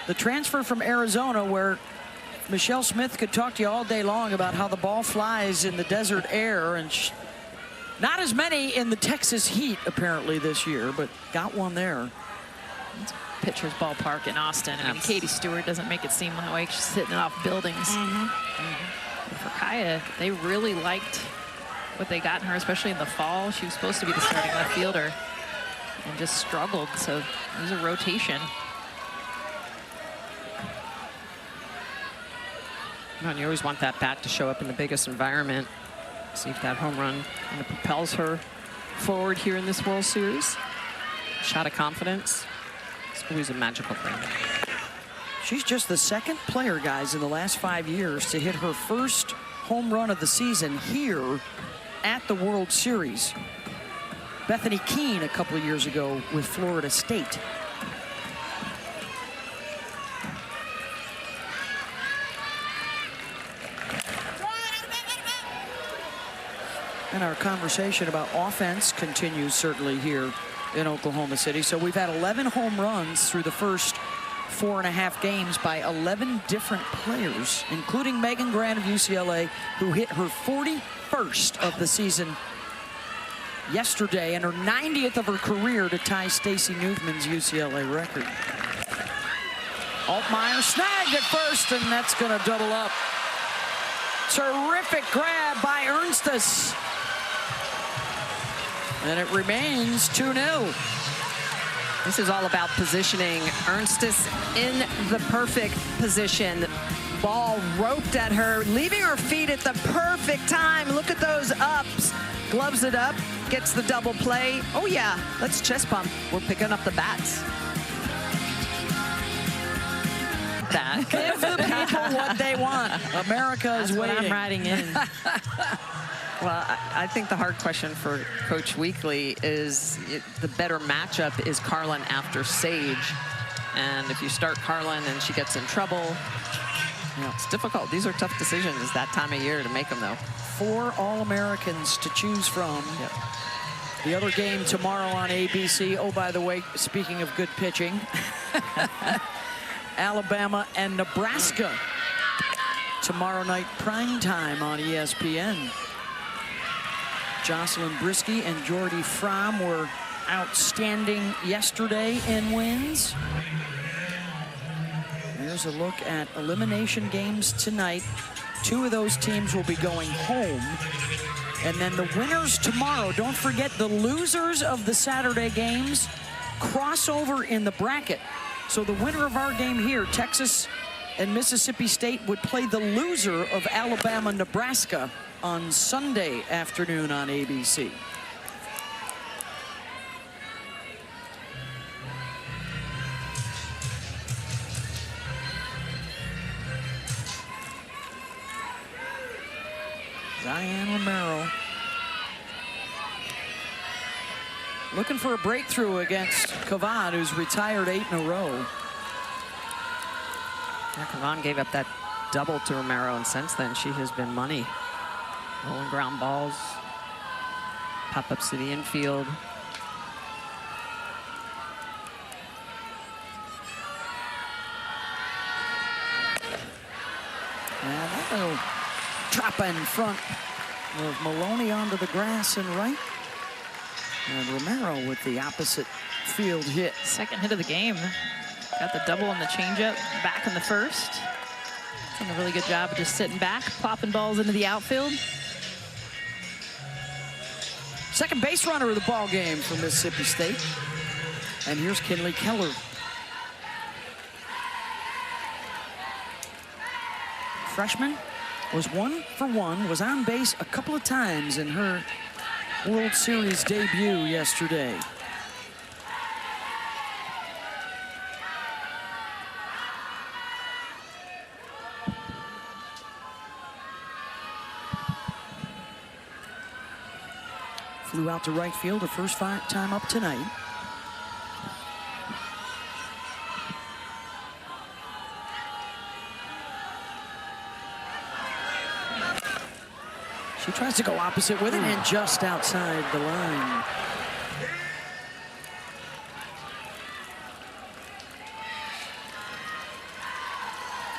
The transfer from Arizona, where Michelle Smith could talk to you all day long about how the ball flies in the desert air, and not as many in the Texas heat apparently this year, but got one there. It's Pitcher's Ballpark in Austin. I mean, Katie Stewart doesn't make it seem that way. She's hitting it off buildings. For Kaya, they really liked what they got in her, especially in the fall. She was supposed to be the starting left fielder and just struggled, so it was a rotation. And you always want that bat to show up in the biggest environment. See if that home run kind of propels her forward here in this World Series. Shot of confidence. It's always a magical thing. She's just the second player, guys, in the last 5 years to hit her first home run of the season here at the World Series. Bethany Keene a couple of years ago with Florida State. And our conversation about offense continues certainly here in Oklahoma City. So we've had 11 home runs through the first 4.5 games by 11 different players, including Megan Grant of UCLA, who hit her 41st of the season yesterday and her 90th of her career to tie Stacey Newman's UCLA record. Altmaier snagged at first, and that's going to double up. Terrific grab by Ernstes. And it remains 2-0. This is all about positioning. Ernstes in the perfect position. Ball roped at her, leaving her feet at the perfect time. Look at those ups. Gloves it up, gets the double play. Oh yeah, let's chest bump. We're picking up the bats. That. Give the people what they want. America is waiting. I'm riding in. Well, I think the hard question for Coach Weekly is the better matchup is Carlin after Sage. And if you start Carlin and she gets in trouble, you know, it's difficult. These are tough decisions that time of year to make them, though. 4 All-Americans to choose from. Yep. The other game tomorrow on ABC. Oh, by the way, speaking of good pitching, Alabama and Nebraska tomorrow night, prime time on ESPN. Jocelyn Brisky and Jordy Fromm were outstanding yesterday in wins. Here's a look at elimination games tonight. 2 of those teams will be going home. And then the winners tomorrow, don't forget the losers of the Saturday games cross over in the bracket. So the winner of our game here, Texas and Mississippi State, would play the loser of Alabama-Nebraska on Sunday afternoon on ABC. Diane Romero looking for a breakthrough against Kavan, who's retired 8 in a row. Yeah, Kavan gave up that double to Romero, and since then she has been money. Rolling ground balls, pop-ups to the infield. And that'll drop in front of Maloney onto the grass and right. And Romero with the opposite field hit. Second hit of the game. Got the double on the changeup back in the first. Done a really good job of just sitting back, popping balls into the outfield. Second base runner of the ball game for Mississippi State. And here's Kinley Keller. Freshman was 1 for 1, was on base a couple of times in her World Series debut yesterday. Flew out to right field, her first time up tonight. She tries to go opposite with it and just outside the line.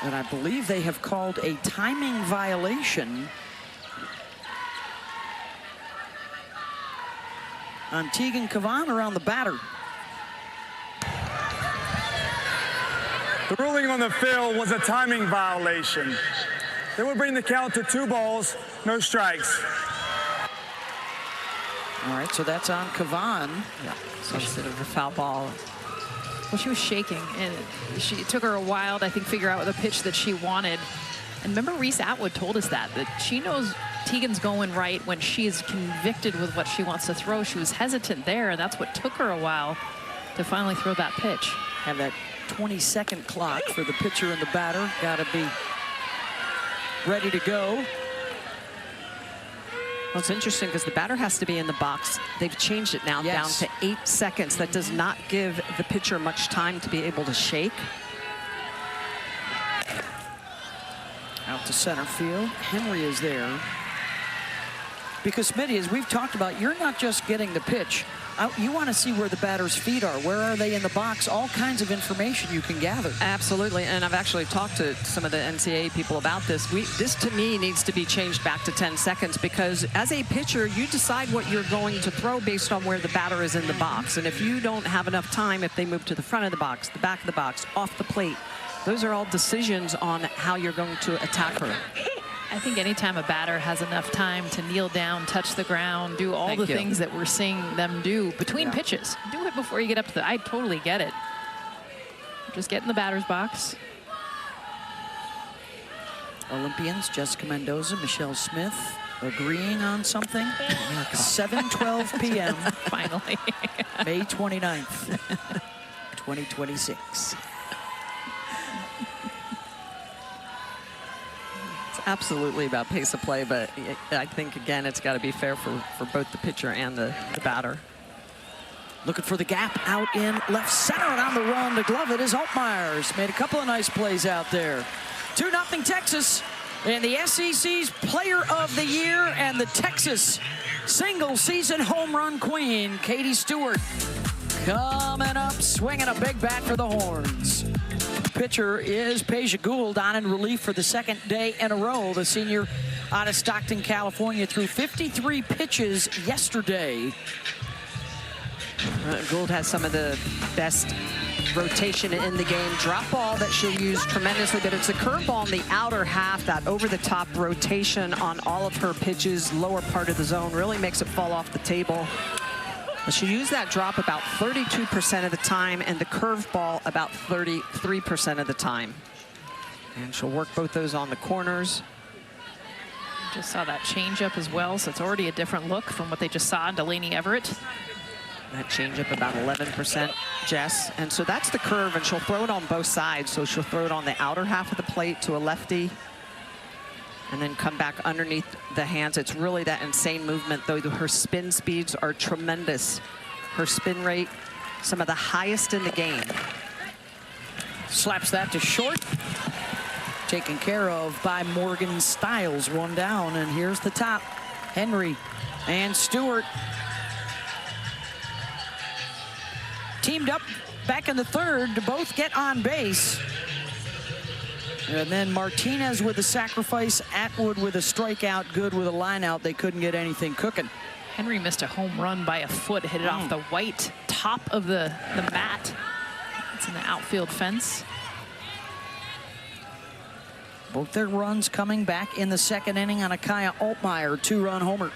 And I believe they have called a timing violation on Tegan Kavan around the batter. The ruling on the field was a timing violation. They would bring the count to 2 balls, no strikes. All right, so that's on Kavan. Yeah, so instead of a foul ball. Well, she was shaking, and it took her a while to, I think, figure out the pitch that she wanted. And remember, Reese Atwood told us that she knows Tegan's going right when she is convicted with what she wants to throw. She was hesitant there, and that's what took her a while to finally throw that pitch. Have that 20-second clock for the pitcher and the batter. Got to be ready to go. Well, it's interesting because the batter has to be in the box. They've changed it now down to 8 seconds. That does not give the pitcher much time to be able to shake. Out to center field. Henry is there. Because, Smitty, as we've talked about, you're not just getting the pitch. You want to see where the batter's feet are. Where are they in the box? All kinds of information you can gather. Absolutely, and I've actually talked to some of the NCAA people about this. This, to me, needs to be changed back to 10 seconds because as a pitcher, you decide what you're going to throw based on where the batter is in the box. And if you don't have enough time, if they move to the front of the box, the back of the box, off the plate, those are all decisions on how you're going to attack her. I think anytime a batter has enough time to kneel down, touch the ground, do all the things that we're seeing them do between pitches, do it before you get up to the, I totally get it. Just get in the batter's box. Olympians Jessica Mendoza, Michelle Smith agreeing on something. 7:12 p.m. Finally. May 29th, 2026. Absolutely about pace of play, but I think, again, it's got to be fair for both the pitcher and the batter. Looking for the gap out in left center, and on the run to glove it is Altmyers. Made a couple of nice plays out there. 2-0 Texas. And the SEC's Player of the Year and the Texas single-season home run queen, Katie Stewart, coming up, swinging a big bat for the Horns. Pitcher is Peja Gould on in relief for the second day in a row. The senior out of Stockton, California, threw 53 pitches yesterday. Gould has some of the best rotation in the game. Drop ball that she'll use tremendously, but it's a curveball in the outer half. That over-the-top rotation on all of her pitches, lower part of the zone, really makes it fall off the table. She'll use that drop about 32% of the time and the curveball about 33% of the time. And she'll work both those on the corners. Just saw that changeup as well, so it's already a different look from what they just saw in Delaney Everett. That changeup about 11%, Jess. And so that's the curve, and she'll throw it on both sides. So she'll throw it on the outer half of the plate to a lefty, and then come back underneath the hands. It's really that insane movement, though. Her spin speeds are tremendous. Her spin rate, some of the highest in the game. Slaps that to short. Taken care of by Morgan Stiles. One down, and here's the top. Henry and Stewart teamed up back in the third to both get on base. And then Martinez with a sacrifice, Atwood with a strikeout, Good with a line out. They couldn't get anything cooking. Henry missed a home run by a foot, hit it off the white top of the mat. It's in the outfield fence. Both their runs coming back in the second inning on a Kaya Altmaier two-run homer.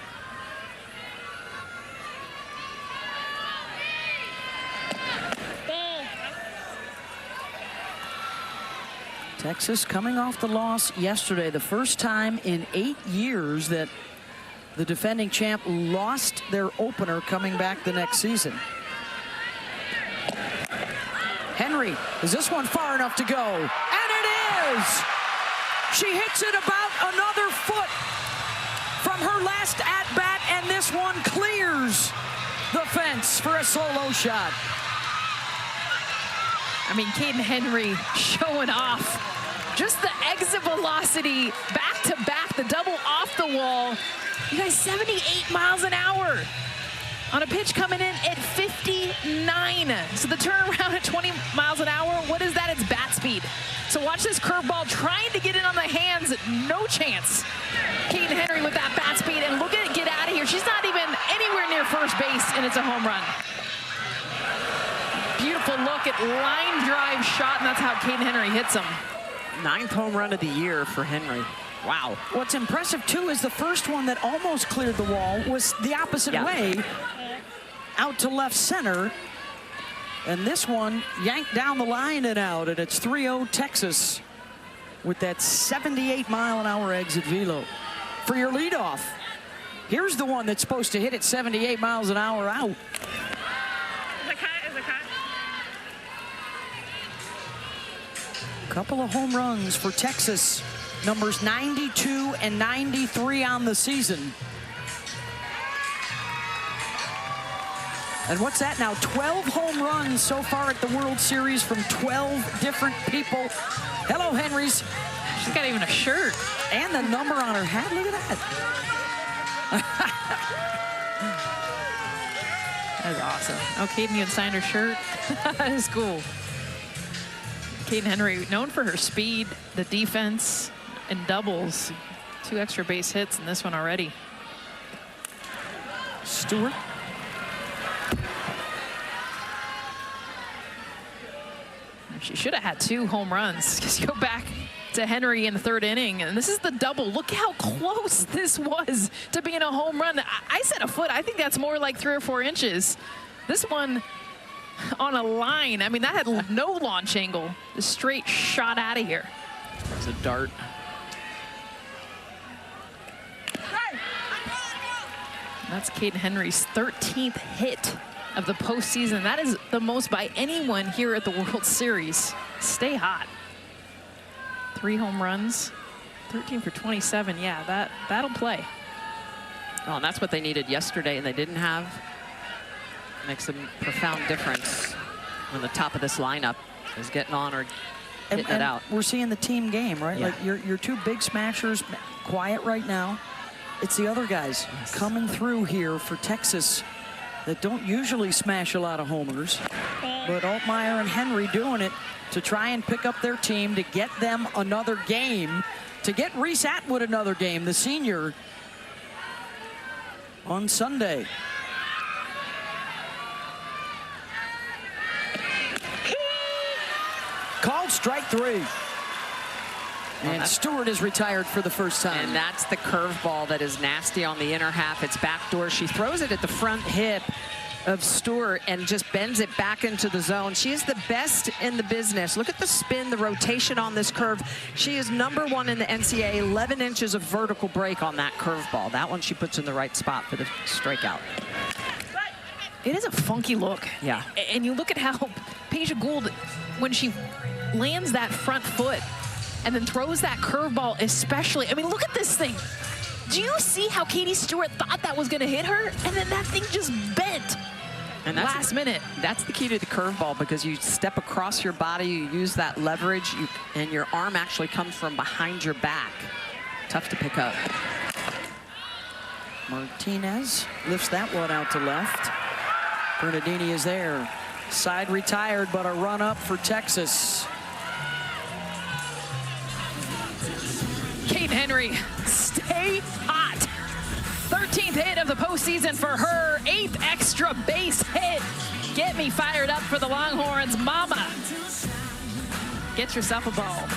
Texas coming off the loss yesterday, the first time in 8 years that the defending champ lost their opener coming back the next season. Henry, is this one far enough to go? And it is! She hits it about another foot from her last at-bat, and this one clears the fence for a solo shot. I mean, Caden Henry showing off just the exit velocity back to back, the double off the wall. You guys, 78 miles an hour on a pitch coming in at 59. So the turnaround at 20 miles an hour, what is that? It's bat speed. So watch this curveball trying to get in on the hands, no chance. Caden Henry with that bat speed, and look at it get out of here. She's not even anywhere near first base, and it's a home run. Beautiful look at line drive shot, and that's how Caden Henry hits him. 9th home run of the year for Henry. Wow. What's impressive, too, is the first one that almost cleared the wall was the opposite way, out to left center. And this one yanked down the line and out, and it's 3-0 Texas with that 78-mile-an-hour exit velo. For your leadoff, here's the one that's supposed to hit at 78 miles an hour out. Couple of home runs for Texas, numbers 92 and 93 on the season. And what's that now? 12 home runs so far at the World Series from 12 different people. Hello, Henry's. She's got even a shirt. And the number on her hat, look at that. That's awesome. Oh, Caden even signed her shirt. That is cool. Caden Henry, known for her speed, the defense, and doubles. 2 extra base hits in this one already. Stewart. She should have had 2 home runs, because you go back to Henry in the 3rd inning, and this is the double. Look how close this was to being a home run. I said a foot. I think that's more like 3 or 4 inches. This one on a line. I mean, that had no launch angle. Just straight shot out of here. It's a dart. That's Caden Henry's 13th hit of the postseason. That is the most by anyone here at the World Series. Stay hot. 3 home runs, 13 for 27. Yeah, that'll play. Oh, and that's what they needed yesterday, and they didn't have. Makes a profound difference when the top of this lineup is getting on or hitting it out. We're seeing the team game, right? Yeah. Like your two big smashers quiet right now. It's the other guys coming through here for Texas that don't usually smash a lot of homers. But Altmaier and Henry doing it to try and pick up their team, to get them another game, to get Reese Atwood another game, the senior, on Sunday. Called strike 3. And Stewart is retired for the first time. And that's the curveball that is nasty on the inner half. It's backdoor. She throws it at the front hip of Stewart and just bends it back into the zone. She is the best in the business. Look at the spin, the rotation on this curve. She is #1 in the NCAA, 11 inches of vertical break on that curveball. That one she puts in the right spot for the strikeout. It is a funky look. Yeah. And you look at how Peja Gould, when she lands that front foot and then throws that curveball especially. I mean, look at this thing. Do you see how Katie Stewart thought that was going to hit her? And then that thing just bent. And that's last minute. That's the key to the curveball, because you step across your body, you use that leverage, and your arm actually comes from behind your back. Tough to pick up. Martinez lifts that one out to left. Bernardini is there. Side retired, but a run up for Texas. Kate Henry, stay hot. 13th hit of the postseason for her, 8th extra base hit. Get me fired up for the Longhorns. Mama, get yourself a ball.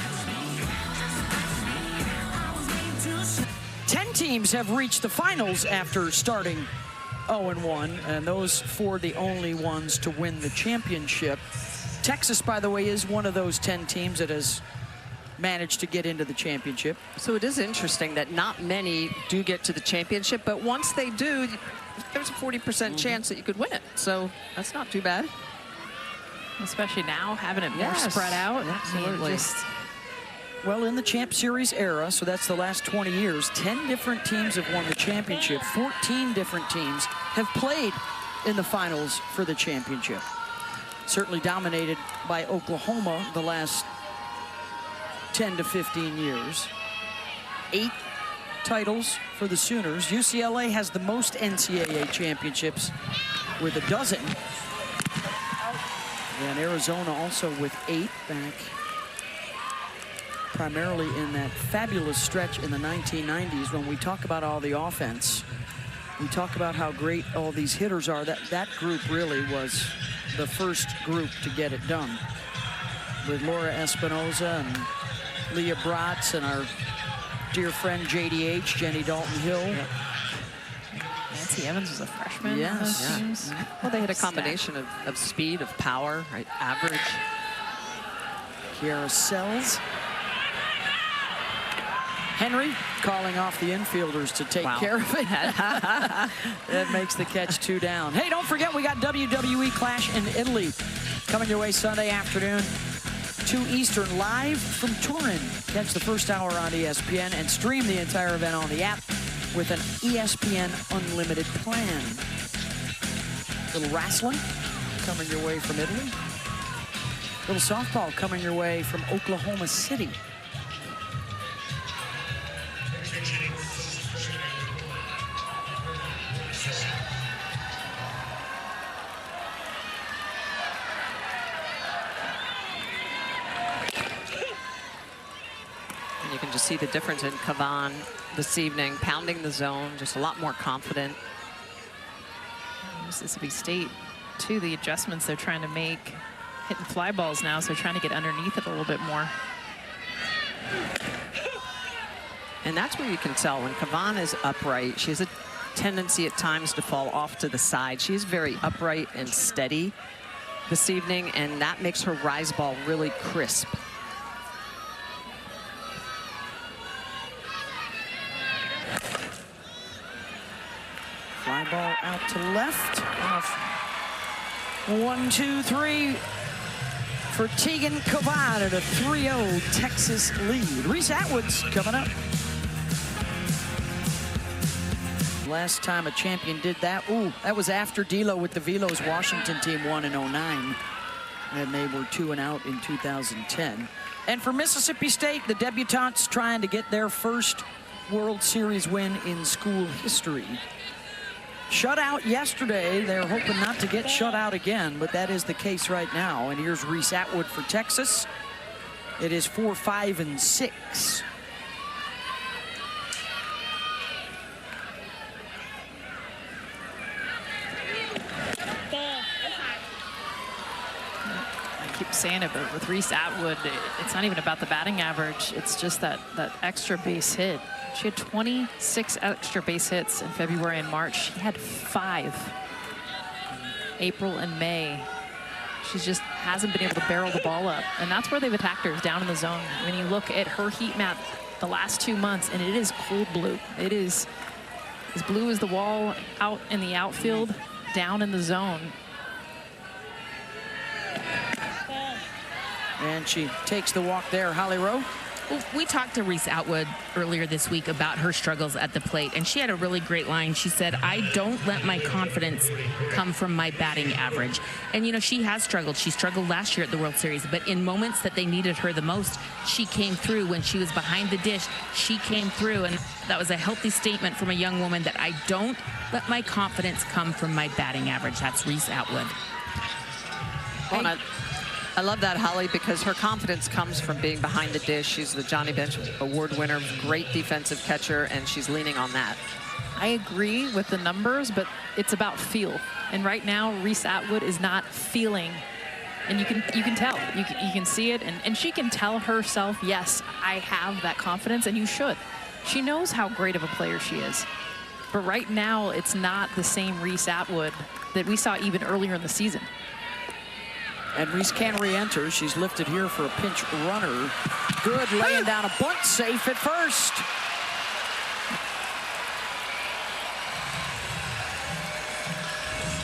10 teams have reached the finals after starting 0-1, and those 4 the only ones to win the championship. Texas, by the way, is one of those 10 teams that has managed to get into the championship. So it is interesting that not many do get to the championship, but once they do, there's a 40% chance that you could win it. So that's not too bad. Especially now, having it more spread out. Absolutely. Well, in the Champ Series era, so that's the last 20 years, 10 different teams have won the championship. 14 different teams have played in the finals for the championship. Certainly dominated by Oklahoma the last 10 to 15 years. 8 titles for the Sooners. UCLA has the most NCAA championships with 12. And Arizona also with 8 back, primarily in that fabulous stretch in the 1990s. When we talk about all the offense, we talk about how great all these hitters are. That group really was the first group to get it done, with Laura Espinoza and Leah Bratz and our dear friend JDH, Jenny Dalton-Hill. Yep. Nancy Evans was a freshman. Yes. Well, they had a combination of speed, of power, right? Average. Kiara Sells. Henry calling off the infielders to take care of it. That makes the catch 2 down. Hey, don't forget, we got WWE Clash in Italy coming your way Sunday afternoon, 2 Eastern, live from Turin. Catch the first hour on ESPN and stream the entire event on the app with an ESPN Unlimited plan. Little wrestling coming your way from Italy. Little softball coming your way from Oklahoma City. You can just see the difference in Kavan this evening, pounding the zone, just a lot more confident. Mississippi State, too, the adjustments they're trying to make, hitting fly balls now, so they're trying to get underneath it a little bit more. And that's where you can tell when Kavan is upright. She has a tendency at times to fall off to the side. She's very upright and steady this evening, and that makes her rise ball really crisp. Fly ball out to left. 1, 2, 3 for Tegan Kavan at a 3-0 Texas lead. Reese Atwood's coming up. Last time a champion did that, that was after D'Lo with the Velos Washington team won in 09. And they were 2-0 in 2010. And for Mississippi State, the debutantes trying to get their first World Series win in school history. Shut out yesterday. They're hoping not to get shut out again, but that is the case right now. And here's Reese Atwood for Texas. It is 4-5-6. Keep saying it, but with Reese Atwood, it's not even about the batting average. It's just that extra base hit. She had 26 extra base hits in February and March. She had 5 April and May. She just hasn't been able to barrel the ball up, and that's where they've attacked her, is down in the zone. When you look at her heat map the last 2 months, and it is cold blue. It is as blue as the wall out in the outfield, down in the zone. And she takes the walk there, Holly Rowe. Well, we talked to Reese Atwood earlier this week about her struggles at the plate, and she had a really great line. She said, "I don't let my confidence come from my batting average." And, you know, she has struggled. She struggled last year at the World Series, but in moments that they needed her the most, she came through. When she was behind the dish, she came through, and that was a healthy statement from a young woman, that I don't let my confidence come from my batting average. That's Reese Atwood. Well, I love that, Holly, because her confidence comes from being behind the dish. She's the Johnny Bench Award winner, great defensive catcher, and she's leaning on that. I agree with the numbers, but it's about feel. And right now, Reese Atwood is not feeling. And you can tell. You can see it. And she can tell herself, yes, I have that confidence, and you should. She knows how great of a player she is. But right now, it's not the same Reese Atwood that we saw even earlier in the season. And Reese can re-enter. She's lifted here for a pinch runner. Good, laying down a bunt, safe at first.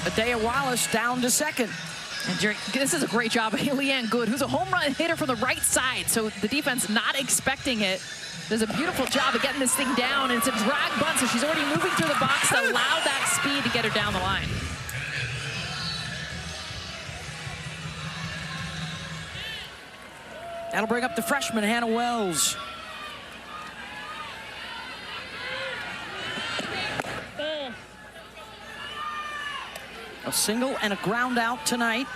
Adea Wallace down to second. And this is a great job of Leanne Good, who's a home run hitter from the right side. So the defense not expecting it. Does a beautiful job of getting this thing down, and it's a drag bunt, so she's already moving through the box to allow that speed to get her down the line. That'll bring up the freshman, Hannah Wells. A single and a ground out tonight.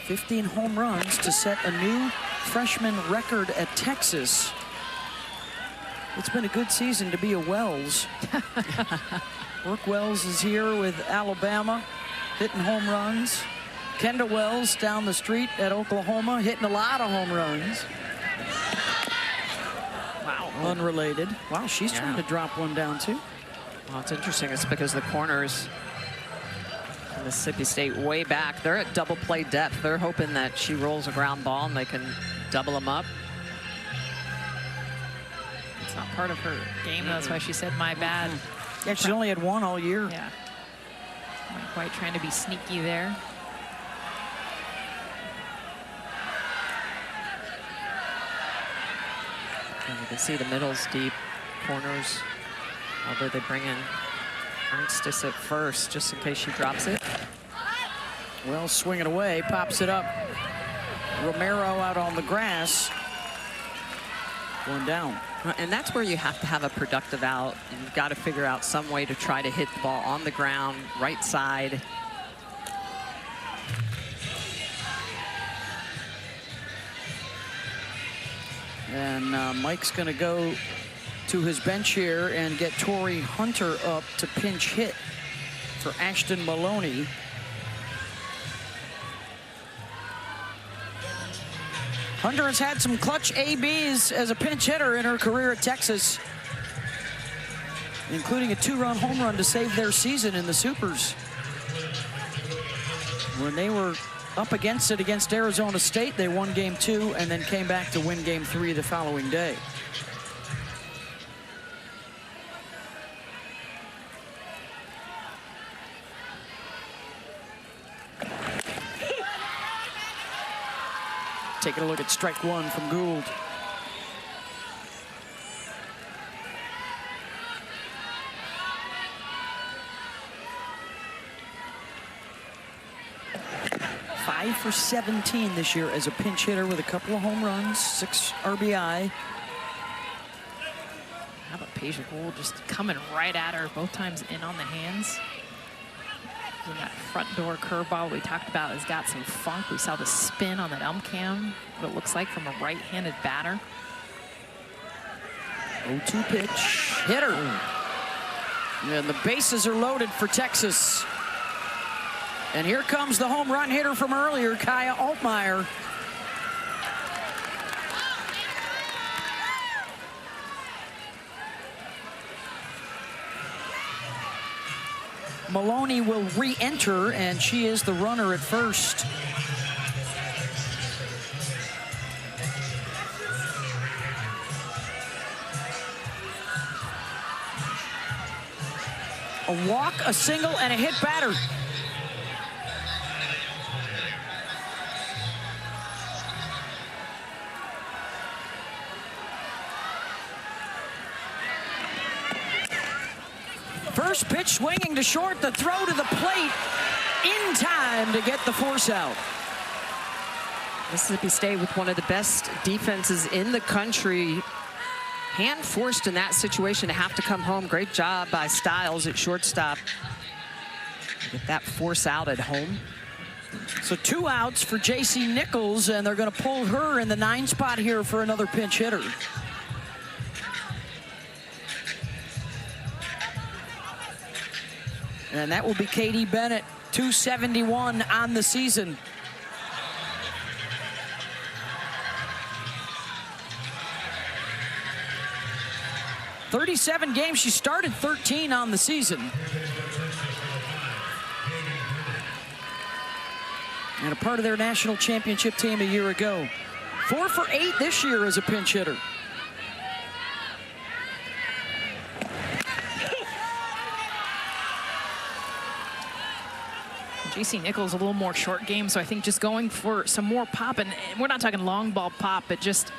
"15 home runs to set a new freshman record at Texas." It's been a good season to be a Wells. Brooke Wells is here with Alabama, hitting home runs. Kendall Wells down the street at Oklahoma, hitting a lot of home runs. Wow, unrelated. Wow, she's trying to drop one down too. Well, it's interesting. It's because the corners, Mississippi State way back, they're at double play depth. They're hoping that she rolls a ground ball and they can double them up. It's not part of her game. That's why she said, my bad. Yeah, she's only had one all year. Yeah. Not quite trying to be sneaky there. And you can see the middle's deep, corners, although they bring in Ernstis at first, just in case she drops it. Well, swinging away, pops it up. Romero out on the grass. One down. And that's where you have to have a productive out. You've got to figure out some way to try to hit the ball on the ground, right side. And Mike's going to go to his bench here and get Tori Hunter up to pinch hit for Ashton Maloney. Hunter has had some clutch ABs as a pinch hitter in her career at Texas, including a 2-run home run to save their season in the Supers, when they were up against it against Arizona State. They won game 2 and then came back to win game 3 the following day. Taking a look at strike one from Gould. 5 for 17 this year as a pinch hitter with a couple of home runs, 6 RBI. How about Peja Gould just coming right at her, both times in on the hands. And that front door curveball we talked about has got some funk. We saw the spin on that elm cam, what it looks like from a right-handed batter. 0-2 pitch, hitter. And the bases are loaded for Texas. And here comes the home run hitter from earlier, Kaya Altmaier. Maloney will re-enter, and she is the runner at first. A walk, a single, and a hit batter. First pitch swinging to short, the throw to the plate in time to get the force out. Mississippi State with one of the best defenses in the country. Hand forced in that situation to have to come home. Great job by Stiles at shortstop. Get that force out at home. So 2 outs for J.C. Nichols, and they're going to pull her in the 9 spot here for another pinch hitter. And that will be Katie Bennett, 271 on the season. "37 games, she started 13 on the season. And a part of their national championship team a year ago. 4 for 8 this year as a pinch hitter. J.C. Nichols a little more short game, so I think just going for some more pop, and we're not talking long ball pop, but just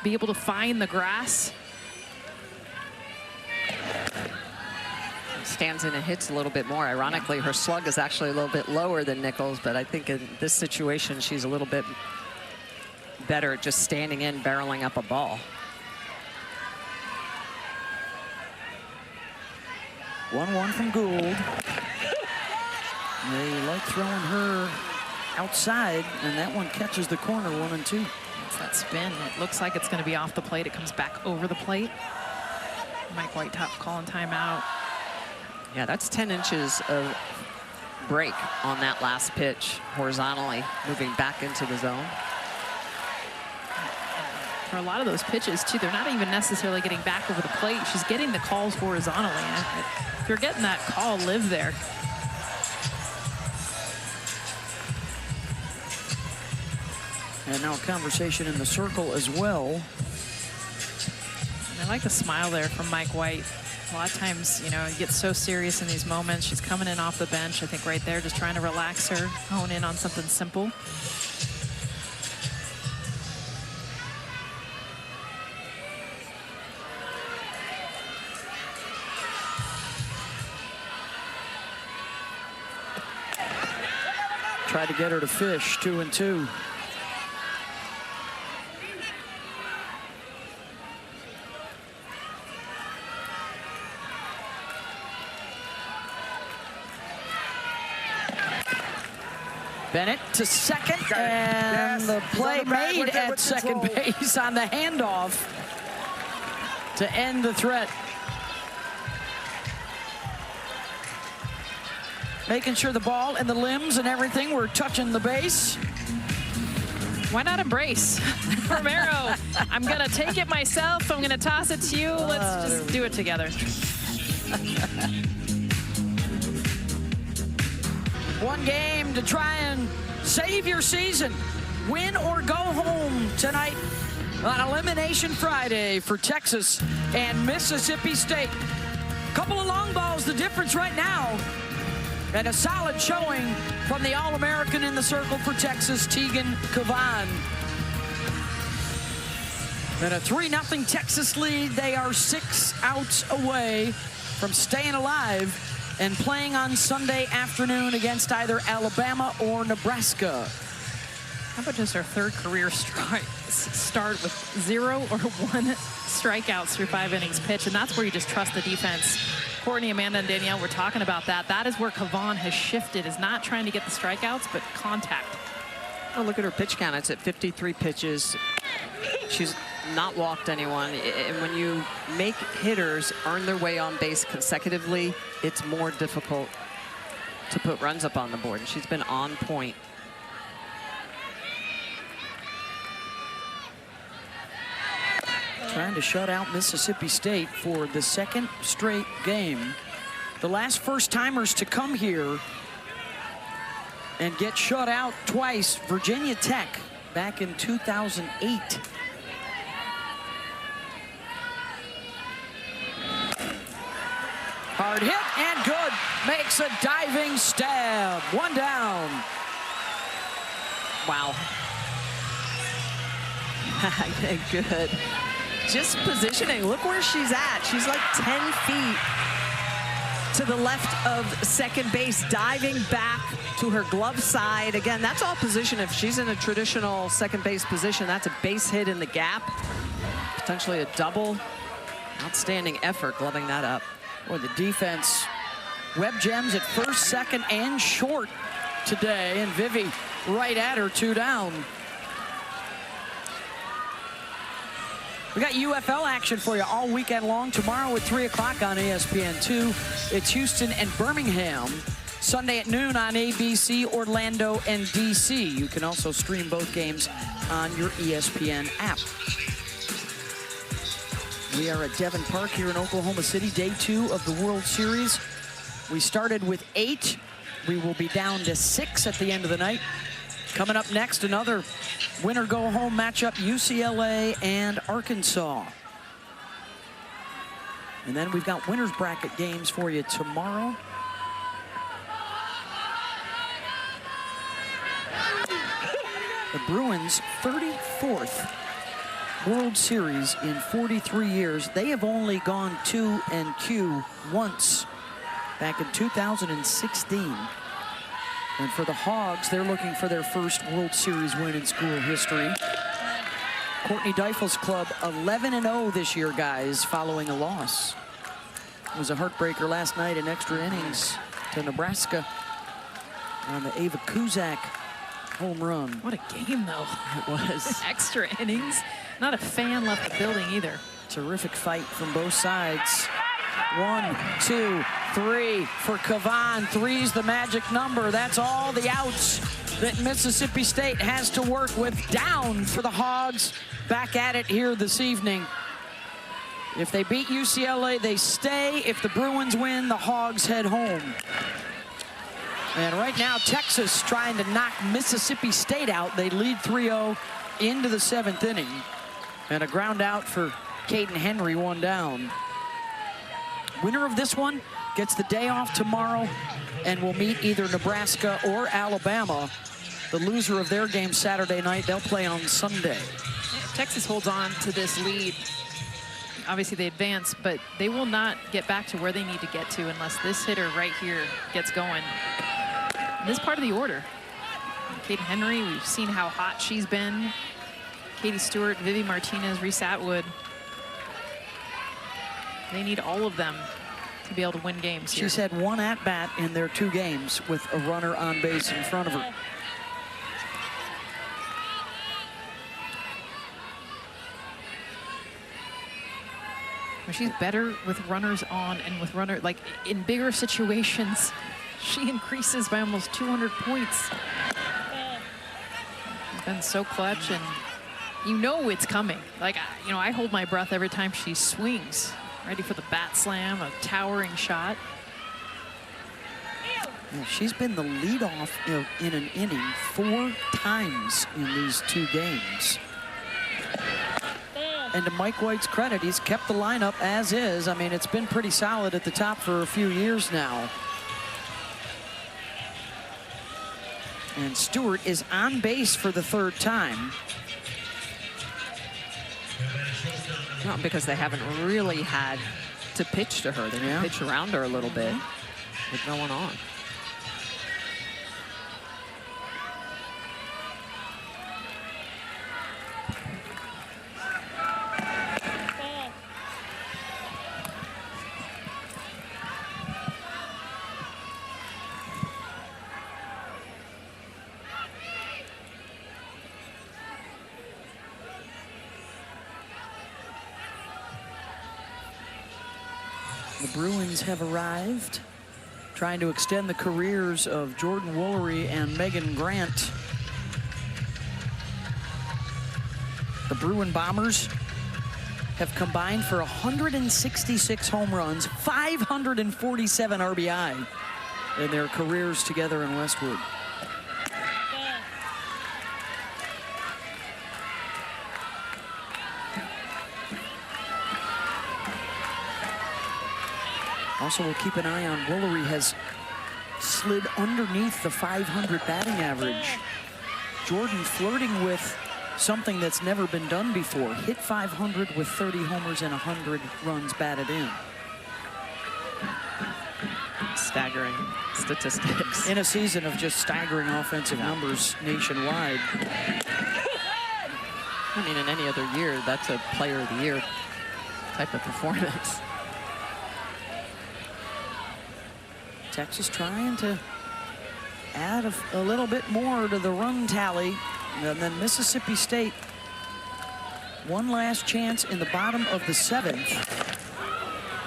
be able to find the grass. Stands in and hits a little bit more. Ironically, her slug is actually a little bit lower than Nichols, but I think in this situation, she's a little bit better at just standing in, barreling up a ball. 1-1 from Gould. They like throwing her outside, and that one catches the corner, 1-2. It's that spin. It looks like it's going to be off the plate. It comes back over the plate. Mike Whitetop calling timeout. Yeah, that's 10 inches of break on that last pitch, horizontally, moving back into the zone. For a lot of those pitches, too, they're not even necessarily getting back over the plate. She's getting the calls horizontally. And if you're getting that call, live there. And now a conversation in the circle as well. And I like the smile there from Mike White. A lot of times, you know, he gets so serious in these moments. She's coming in off the bench, I think right there, just trying to relax her, hone in on something simple. Tried to get her to fish, 2-2. Bennett to second, and the play made at second base on the handoff to end the threat. Making sure the ball and the limbs and everything were touching the base. Why not embrace? Romero, I'm going to take it myself. I'm going to toss it to you. Let's just do it together. One game to try and save your season. Win or go home tonight on Elimination Friday for Texas and Mississippi State. Couple of long balls, the difference right now. And a solid showing from the All-American in the circle for Texas, Tegan Cavan. And a 3-0 Texas lead. They are 6 outs away from staying alive and playing on Sunday afternoon against either Alabama or Nebraska. How about just our third career start with 0 or 1 strikeouts through 5 innings pitched, and that's where you just trust the defense. Courtney, Amanda, and Danielle were talking about that. That is where Kavan has shifted, is not trying to get the strikeouts, but contact. Oh, look at her pitch count. It's at 53 pitches. She's not walked anyone. And when you make hitters earn their way on base consecutively, it's more difficult to put runs up on the board. And she's been on point. Trying to shut out Mississippi State for the second straight game. The last first-timers to come here and get shut out twice, Virginia Tech back in 2008. Hard hit and good. Makes a diving stab. 1 down. Wow. Good. Just positioning. Look where she's at. She's like 10 feet to the left of second base, diving back to her glove side. Again, that's all position. If she's in a traditional second base position, that's a base hit in the gap. Potentially a double. Outstanding effort gloving that up. Boy, the defense, Web Gems at first, second, and short today. And Vivi right at her, 2 down. We got UFL action for you all weekend long. Tomorrow at 3 o'clock on ESPN2. It's Houston and Birmingham. Sunday at noon on ABC, Orlando, and DC. You can also stream both games on your ESPN app. We are at Devon Park here in Oklahoma City, day 2 of the World Series. We started with 8. We will be down to 6 at the end of the night. Coming up next, another winner-go-home matchup, UCLA and Arkansas. And then we've got winners bracket games for you tomorrow. The Bruins' 34th World Series in 43 years. They have only gone 2-Q once, back in 2016. And for the Hogs, they're looking for their first World Series win in school history. Courtney Deifel's club 11-0 this year, guys, following a loss. It was a heartbreaker last night in extra innings to Nebraska on the Ava Kuzak home run. What a game, though. It was. Extra innings. Not a fan left the building either. Terrific fight from both sides. 1, 2, 3 for Kavan. 3's the magic number. That's all the outs that Mississippi State has to work with. Down for the Hogs. Back at it here this evening. If they beat UCLA, they stay. If the Bruins win, the Hogs head home. And right now, Texas trying to knock Mississippi State out. They lead 3-0 into the 7th inning. And a ground out for Caden Henry, 1 down. Winner of this one gets the day off tomorrow and will meet either Nebraska or Alabama. The loser of their game Saturday night, they'll play on Sunday. Texas holds on to this lead. Obviously, they advance, but they will not get back to where they need to get to unless this hitter right here gets going. In this part of the order, Caden Henry, we've seen how hot she's been. Katie Stewart, Vivi Martinez, Reese Atwood. They need all of them to be able to win games here. She's had 1 at-bat in their 2 games with a runner on base in front of her. She's better with runners on and with runner, like in bigger situations, she increases by almost 200 points. She's been so clutch, and you know it's coming. Like, you know, I hold my breath every time she swings, ready for the bat slam, a towering shot. Yeah, she's been the leadoff in an inning 4 times in these 2 games. And to Mike White's credit, he's kept the lineup as is. I mean, it's been pretty solid at the top for a few years now. And Stewart is on base for the 3rd time. Not because they haven't really had to pitch to her. They can pitch around her a little bit with no one on. The Bruins have arrived, trying to extend the careers of Jordan Woolery and Megan Grant. The Bruin Bombers have combined for 166 home runs, 547 RBI in their careers together in Westwood. Also, we'll keep an eye on Woolery has slid underneath the 500 batting average. Jordan flirting with something that's never been done before. Hit 500 with 30 homers and 100 runs batted in. Staggering statistics. In a season of just staggering offensive numbers nationwide. I mean, in any other year, that's a player of the year type of performance. Texas trying to add a little bit more to the run tally. And then Mississippi State, one last chance in the bottom of the 7th.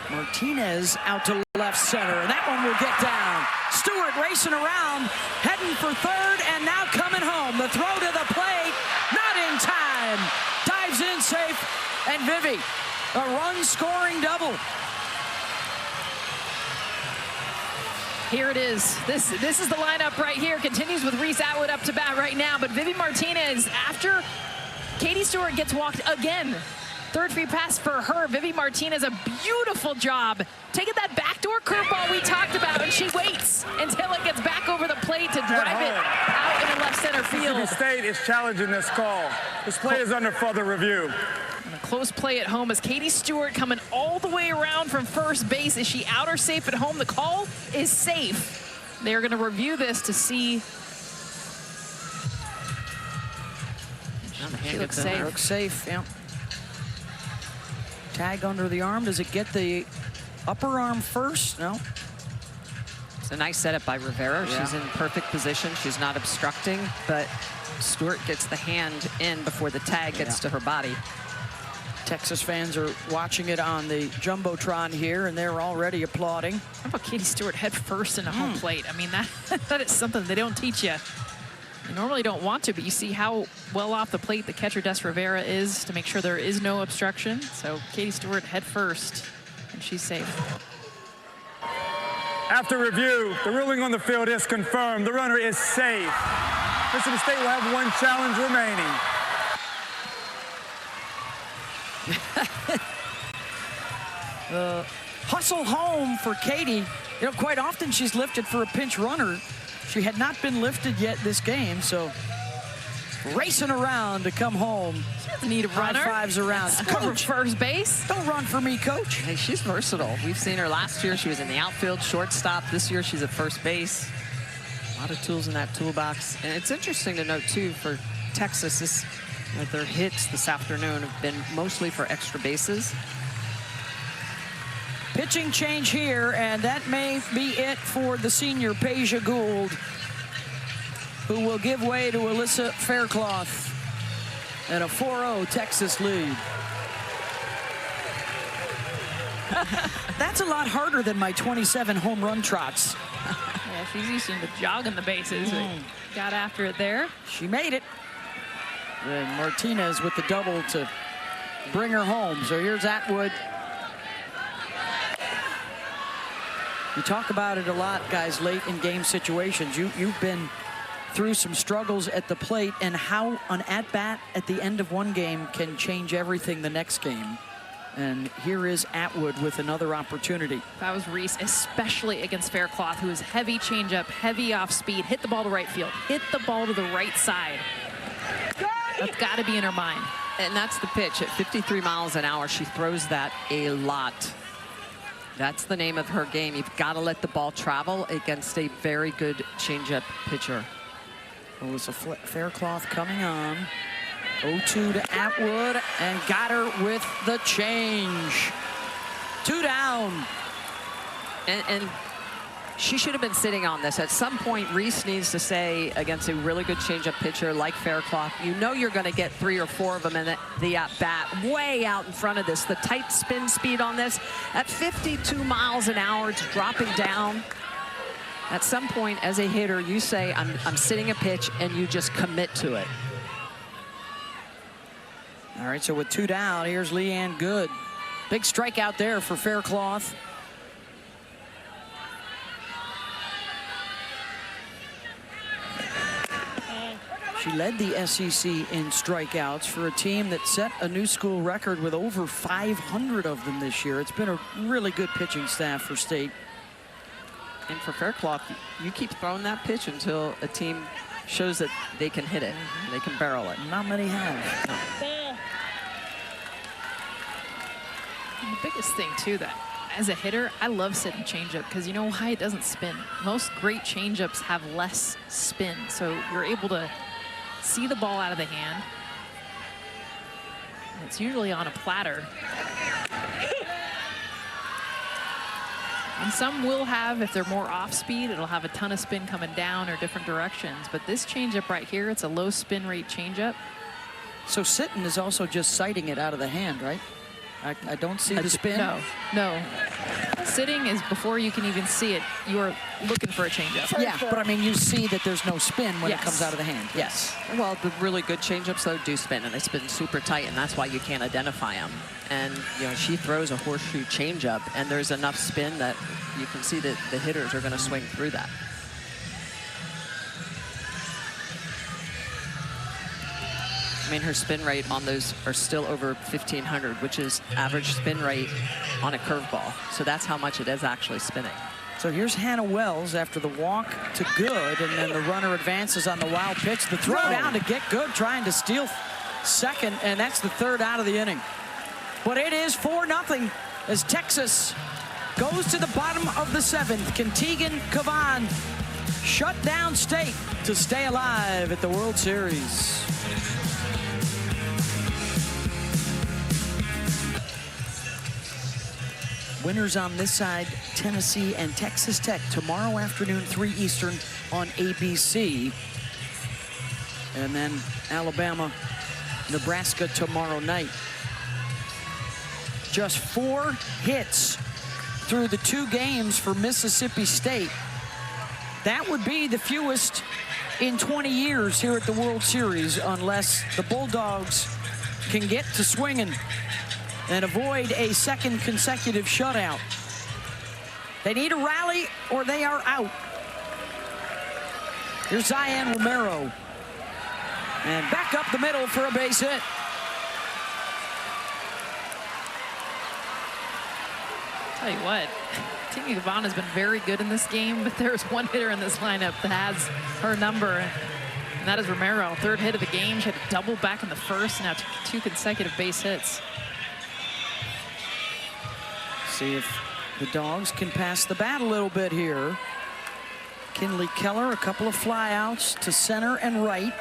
Martinez out to left center, and that one will get down. Stewart racing around, heading for third, and now coming home. The throw to the plate, not in time. Dives in safe, and Vivi, a run-scoring double. Here it is. This is the lineup right here. Continues with Reese Atwood up to bat right now. But Vivi Martinez, after Katie Stewart gets walked again, third free pass for her. Vivi Martinez, a beautiful job taking that backdoor curveball we talked about, and she waits until it gets back over the plate to drive it out into left center field. Mississippi State is challenging this call. This play is under further review. And a close play at home as Katie Stewart coming all the way around from first base. Is she out or safe at home? The call is safe. They're going to review this to see. She looks safe. Looks safe, yeah. Tag under the arm. Does it get the upper arm first? No. It's a nice setup by Rivera. Yeah. She's in perfect position. She's not obstructing, but Stewart gets the hand in before the tag gets to her body. Texas fans are watching it on the Jumbotron here, and they're already applauding. How about Katie Stewart head first in a home plate? I mean, that is something they don't teach you. You normally don't want to, but you see how well off the plate the catcher Des Rivera is to make sure there is no obstruction. So Katie Stewart head first, and she's safe. After review, the ruling on the field is confirmed. The runner is safe. Mississippi State will have one challenge remaining. Hustle home for Katie. You know, quite often she's lifted for a pinch runner. She had not been lifted yet this game, so racing around to come home. She doesn't need a runner. High fives around. Cover first base. Don't run for me, coach. Hey, she's versatile. We've seen her last year. She was in the outfield, shortstop. This year she's at first base. A lot of tools in that toolbox. And it's interesting to note, too, for Texas, their hits this afternoon have been mostly for extra bases. Pitching change here, and that may be it for the senior Peja Gould, who will give way to Alyssa Faircloth and a 4-0 Texas lead. That's a lot harder than my 27 home run trots. Yeah, she's used to jogging the bases. But got after it there. She made it. And Martinez with the double to bring her home. So here's Atwood. You talk about it a lot, guys, late in game situations. You've been through some struggles at the plate, and how an at-bat at the end of one game can change everything the next game. And here is Atwood with another opportunity. That was Reese, especially against Faircloth, who is heavy changeup, heavy off speed, hit the ball to right field, hit the ball to the right side. That's got to be in her mind. And that's the pitch. At 53 miles an hour, she throws that a lot. That's the name of her game. You've got to let the ball travel against a very good changeup pitcher. Alyssa Faircloth coming on. 0-2 to Atwood, and got her with the change. 2 down. And She should have been sitting on this. At some point, Reese needs to say against a really good changeup pitcher like Faircloth, you know you're going to get 3 or 4 of them in the at-bat, way out in front of this. The tight spin speed on this, at 52 miles an hour, it's dropping down. At some point, as a hitter, you say, I'm sitting a pitch, and you just commit to it. All right, so with 2 down, here's Leanne Good. Big strikeout there for Faircloth. She led the SEC in strikeouts for a team that set a new school record with over 500 of them this year. It's been a really good pitching staff for State. And for Faircloth, you keep throwing that pitch until a team shows that they can hit it, and they can barrel it. Not many have. No. And the biggest thing, too, that as a hitter, I love sitting changeup because you know why? It doesn't spin. Most great changeups have less spin, so you're able to see the ball out of the hand. And it's usually on a platter. And some will have, if they're more off speed, it'll have a ton of spin coming down or different directions. But this changeup right here, it's a low spin rate changeup. So sitting is also just sighting it out of the hand, right? I don't see the spin. No. Sitting is before you can even see it. You're looking for a changeup. Yeah, but I mean, you see that there's no spin when Yes. it comes out of the hand. Yes. Well, the really good changeups, though, do spin, and they spin super tight, and that's why you can't identify them. And, you know, she throws a horseshoe changeup, and there's enough spin that you can see that the hitters are going to swing through that. I mean, her spin rate on those are still over 1,500, which is average spin rate on a curveball. So that's how much it is actually spinning. So here's Hannah Wells after the walk to Good, and then the runner advances on the wild pitch. The throw down to get Good, trying to steal second, and that's the 3rd out of the inning. But it is 4-0 as Texas goes to the bottom of the 7th. Kentegan Cavan shut down State to stay alive at the World Series. Winners on this side, Tennessee and Texas Tech tomorrow afternoon, 3 Eastern on ABC. And then Alabama, Nebraska tomorrow night. Just 4 hits through the 2 games for Mississippi State. That would be the fewest in 20 years here at the World Series, unless the Bulldogs can get to swinging and avoid a 2nd consecutive shutout. They need a rally or they are out. Here's Zion Romero. And back up the middle for a base hit. Tell you what, Kentegan Cavan has been very good in this game, but there's one hitter in this lineup that has her number, and that is Romero. 3rd hit of the game. She had a double back in the 1st, now 2 consecutive base hits. See if the Dogs can pass the bat a little bit here. Kinley Keller, a couple of flyouts to center and right.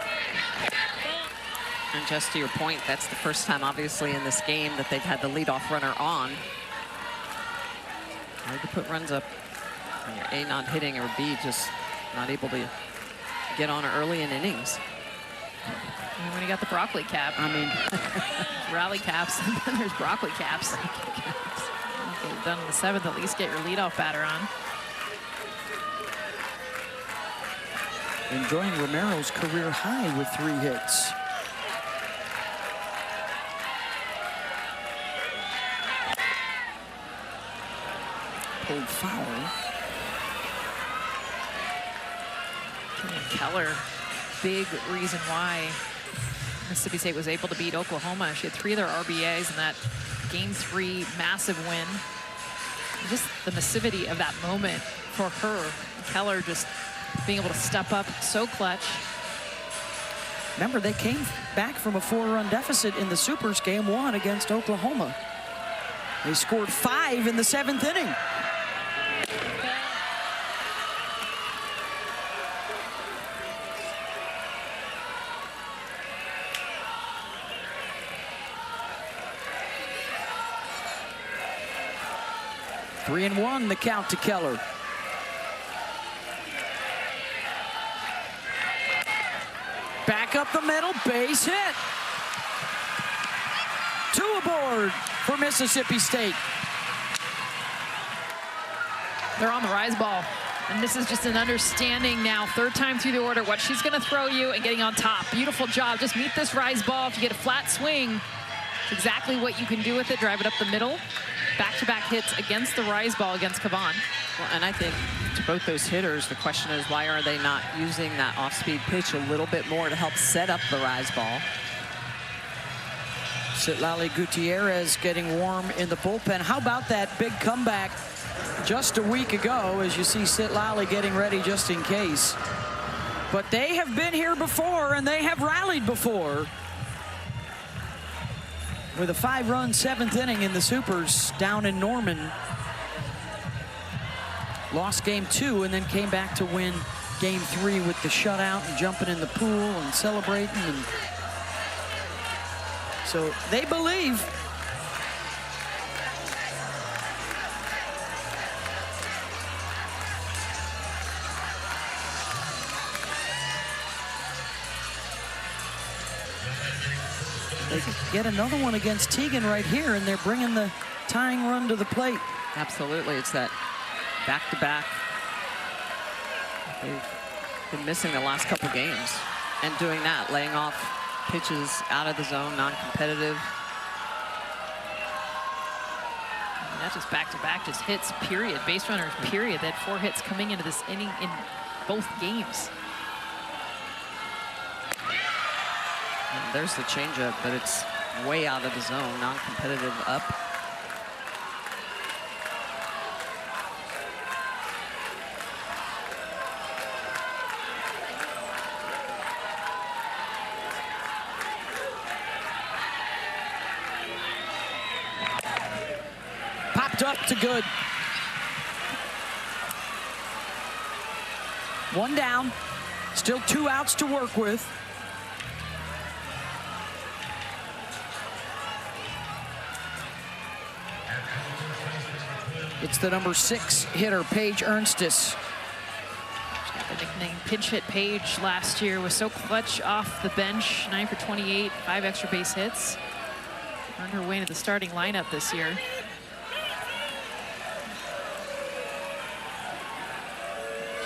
And just to your point, that's the first time, obviously, in this game that they've had the leadoff runner on. Hard to put runs up when you're A, not hitting, or B, just not able to get on early in innings. And when you got the broccoli cap, I mean, rally caps, and then there's broccoli caps. Get it done in the 7th, at least get your leadoff batter on. enjoying Romero's career high with 3 hits. Pulled foul. Keller, big reason why Mississippi State was able to beat Oklahoma. She had 3 of their RBAs in that Game 3 massive win. Just the massivity of that moment for her. Keller just being able to step up so clutch. Remember, they came back from a 4-run deficit in the Supers Game 1 against Oklahoma. They scored 5 in the 7th inning. Three and 1, the count to Keller. up the middle, base hit. 2 aboard for Mississippi State. They're on the rise ball. And this is just an understanding now, 3rd time through the order, what she's going to throw you and getting on top. Beautiful job. Just meet this rise ball. If you get a flat swing, it's exactly what you can do with it. Drive it up the middle. Back-to-back hits against the rise ball against Kavan. Well, and I think to both those hitters, the question is, why are they not using that off-speed pitch a little bit more to help set up the rise ball? Citlali Gutierrez getting warm in the bullpen. How about that big comeback just a week ago, as you see Citlali getting ready just in case. But they have been here before, and they have rallied before. With a 5-run 7th inning in the Supers down in Norman. Lost game 2 and then came back to win game 3 with the shutout and jumping in the pool and celebrating. And so they believe. They could get another one against Teagan right here, and they're bringing the tying run to the plate. Absolutely, it's that back-to-back. They've been missing the last couple games, and doing that, laying off pitches out of the zone, non-competitive. Not just back-to-back, just hits, period. Base runners, period. They had 4 hits coming into this inning in both games. And there's the changeup, but it's way out of the zone, non-competitive up. Popped up to good. 1 down, still 2 outs to work with. It's the number 6 hitter, Paige Ernstis. The nickname pinch hit Paige last year, was so clutch off the bench, 9 for 28, 5 extra base hits. Earned her way into the starting lineup this year.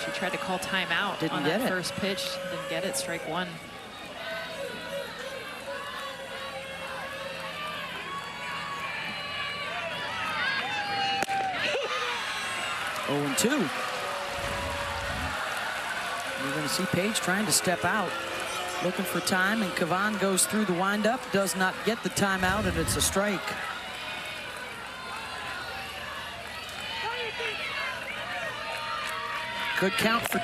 She tried to call timeout on that first pitch, didn't get it, strike 1. Oh, and 2. You're going to see Paige trying to step out, looking for time, and Kavan goes through the windup, does not get the timeout, and it's a strike. Good count for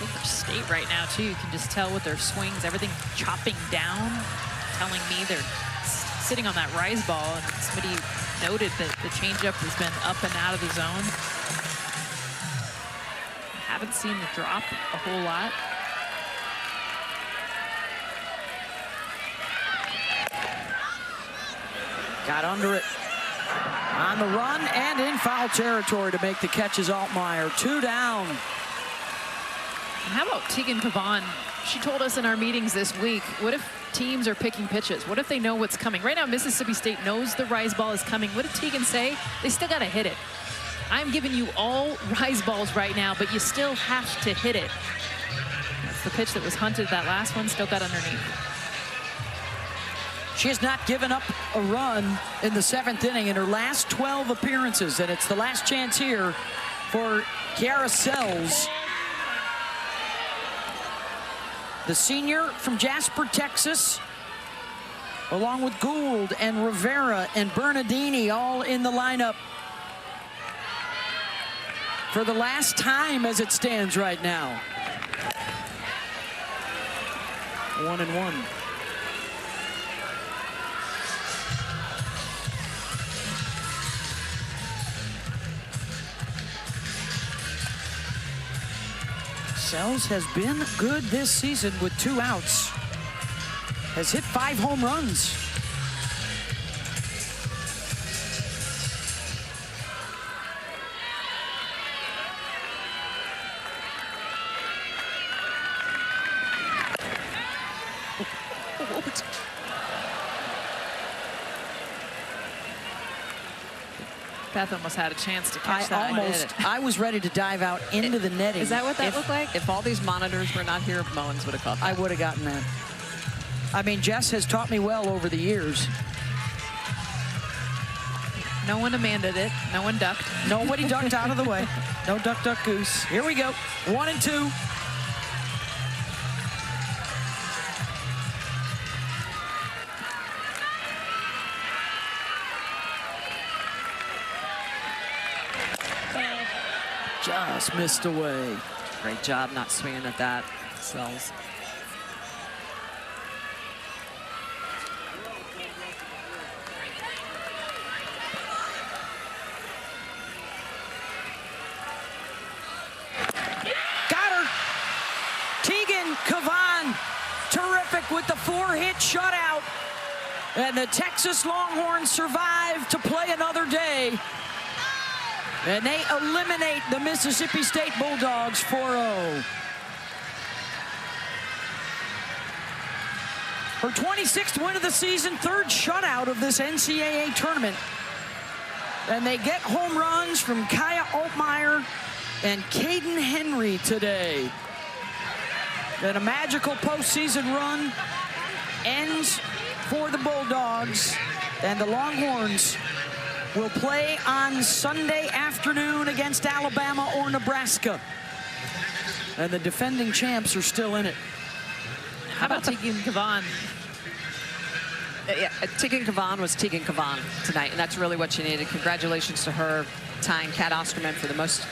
For State right now, too, you can just tell with their swings, everything chopping down, telling me they're sitting on that rise ball, and somebody noted that the changeup has been up and out of the zone. Haven't seen the drop a whole lot. Got under it on the run and in foul territory to make the catch is Altmaier. 2 down. And how about Teagan Kavan? She told us in our meetings this week, what if teams are picking pitches? What if they know what's coming? Right now, Mississippi State knows the rise ball is coming. What did Teagan say? They still got to hit it. I'm giving you all rise balls right now, but you still have to hit it. That's the pitch that was hunted. That last one still got underneath. She has not given up a run in the 7th inning in her last 12 appearances, and it's the last chance here for Kiara Sells. The senior from Jasper, Texas, along with Gould and Rivera and Bernardini, all in the lineup for the last time as it stands right now. 1-1. Sells has been good this season with 2 outs. Has hit 5 home runs. out. Beth almost had a chance to catch that. I was ready to dive out into the netting. Is that what that looked like? If all these monitors were not here, Mullins would have caught that. I would have gotten that. I mean, Jess has taught me well over the years. No one demanded it. No one ducked. Nobody ducked out of the way. No duck, duck, goose. Here we go. 1 and 2. Just missed away. Great job not swinging at that. Sells. Got her. Tegan Kavan, terrific with the 4-hit shutout. And the Texas Longhorns survive to play another day. And they eliminate the Mississippi State Bulldogs 4-0. Her 26th win of the season, 3rd shutout of this NCAA tournament. And they get home runs from Kaya Altmaier and Caden Henry today. And a magical postseason run ends for the Bulldogs. And the Longhorns will play on Sunday afternoon against Alabama or Nebraska. And the defending champs are still in it. How about Tegan Kavan? Yeah, Tegan Kavan was Tegan Kavan tonight, and that's really what she needed. Congratulations to her, tying Kat Osterman for the most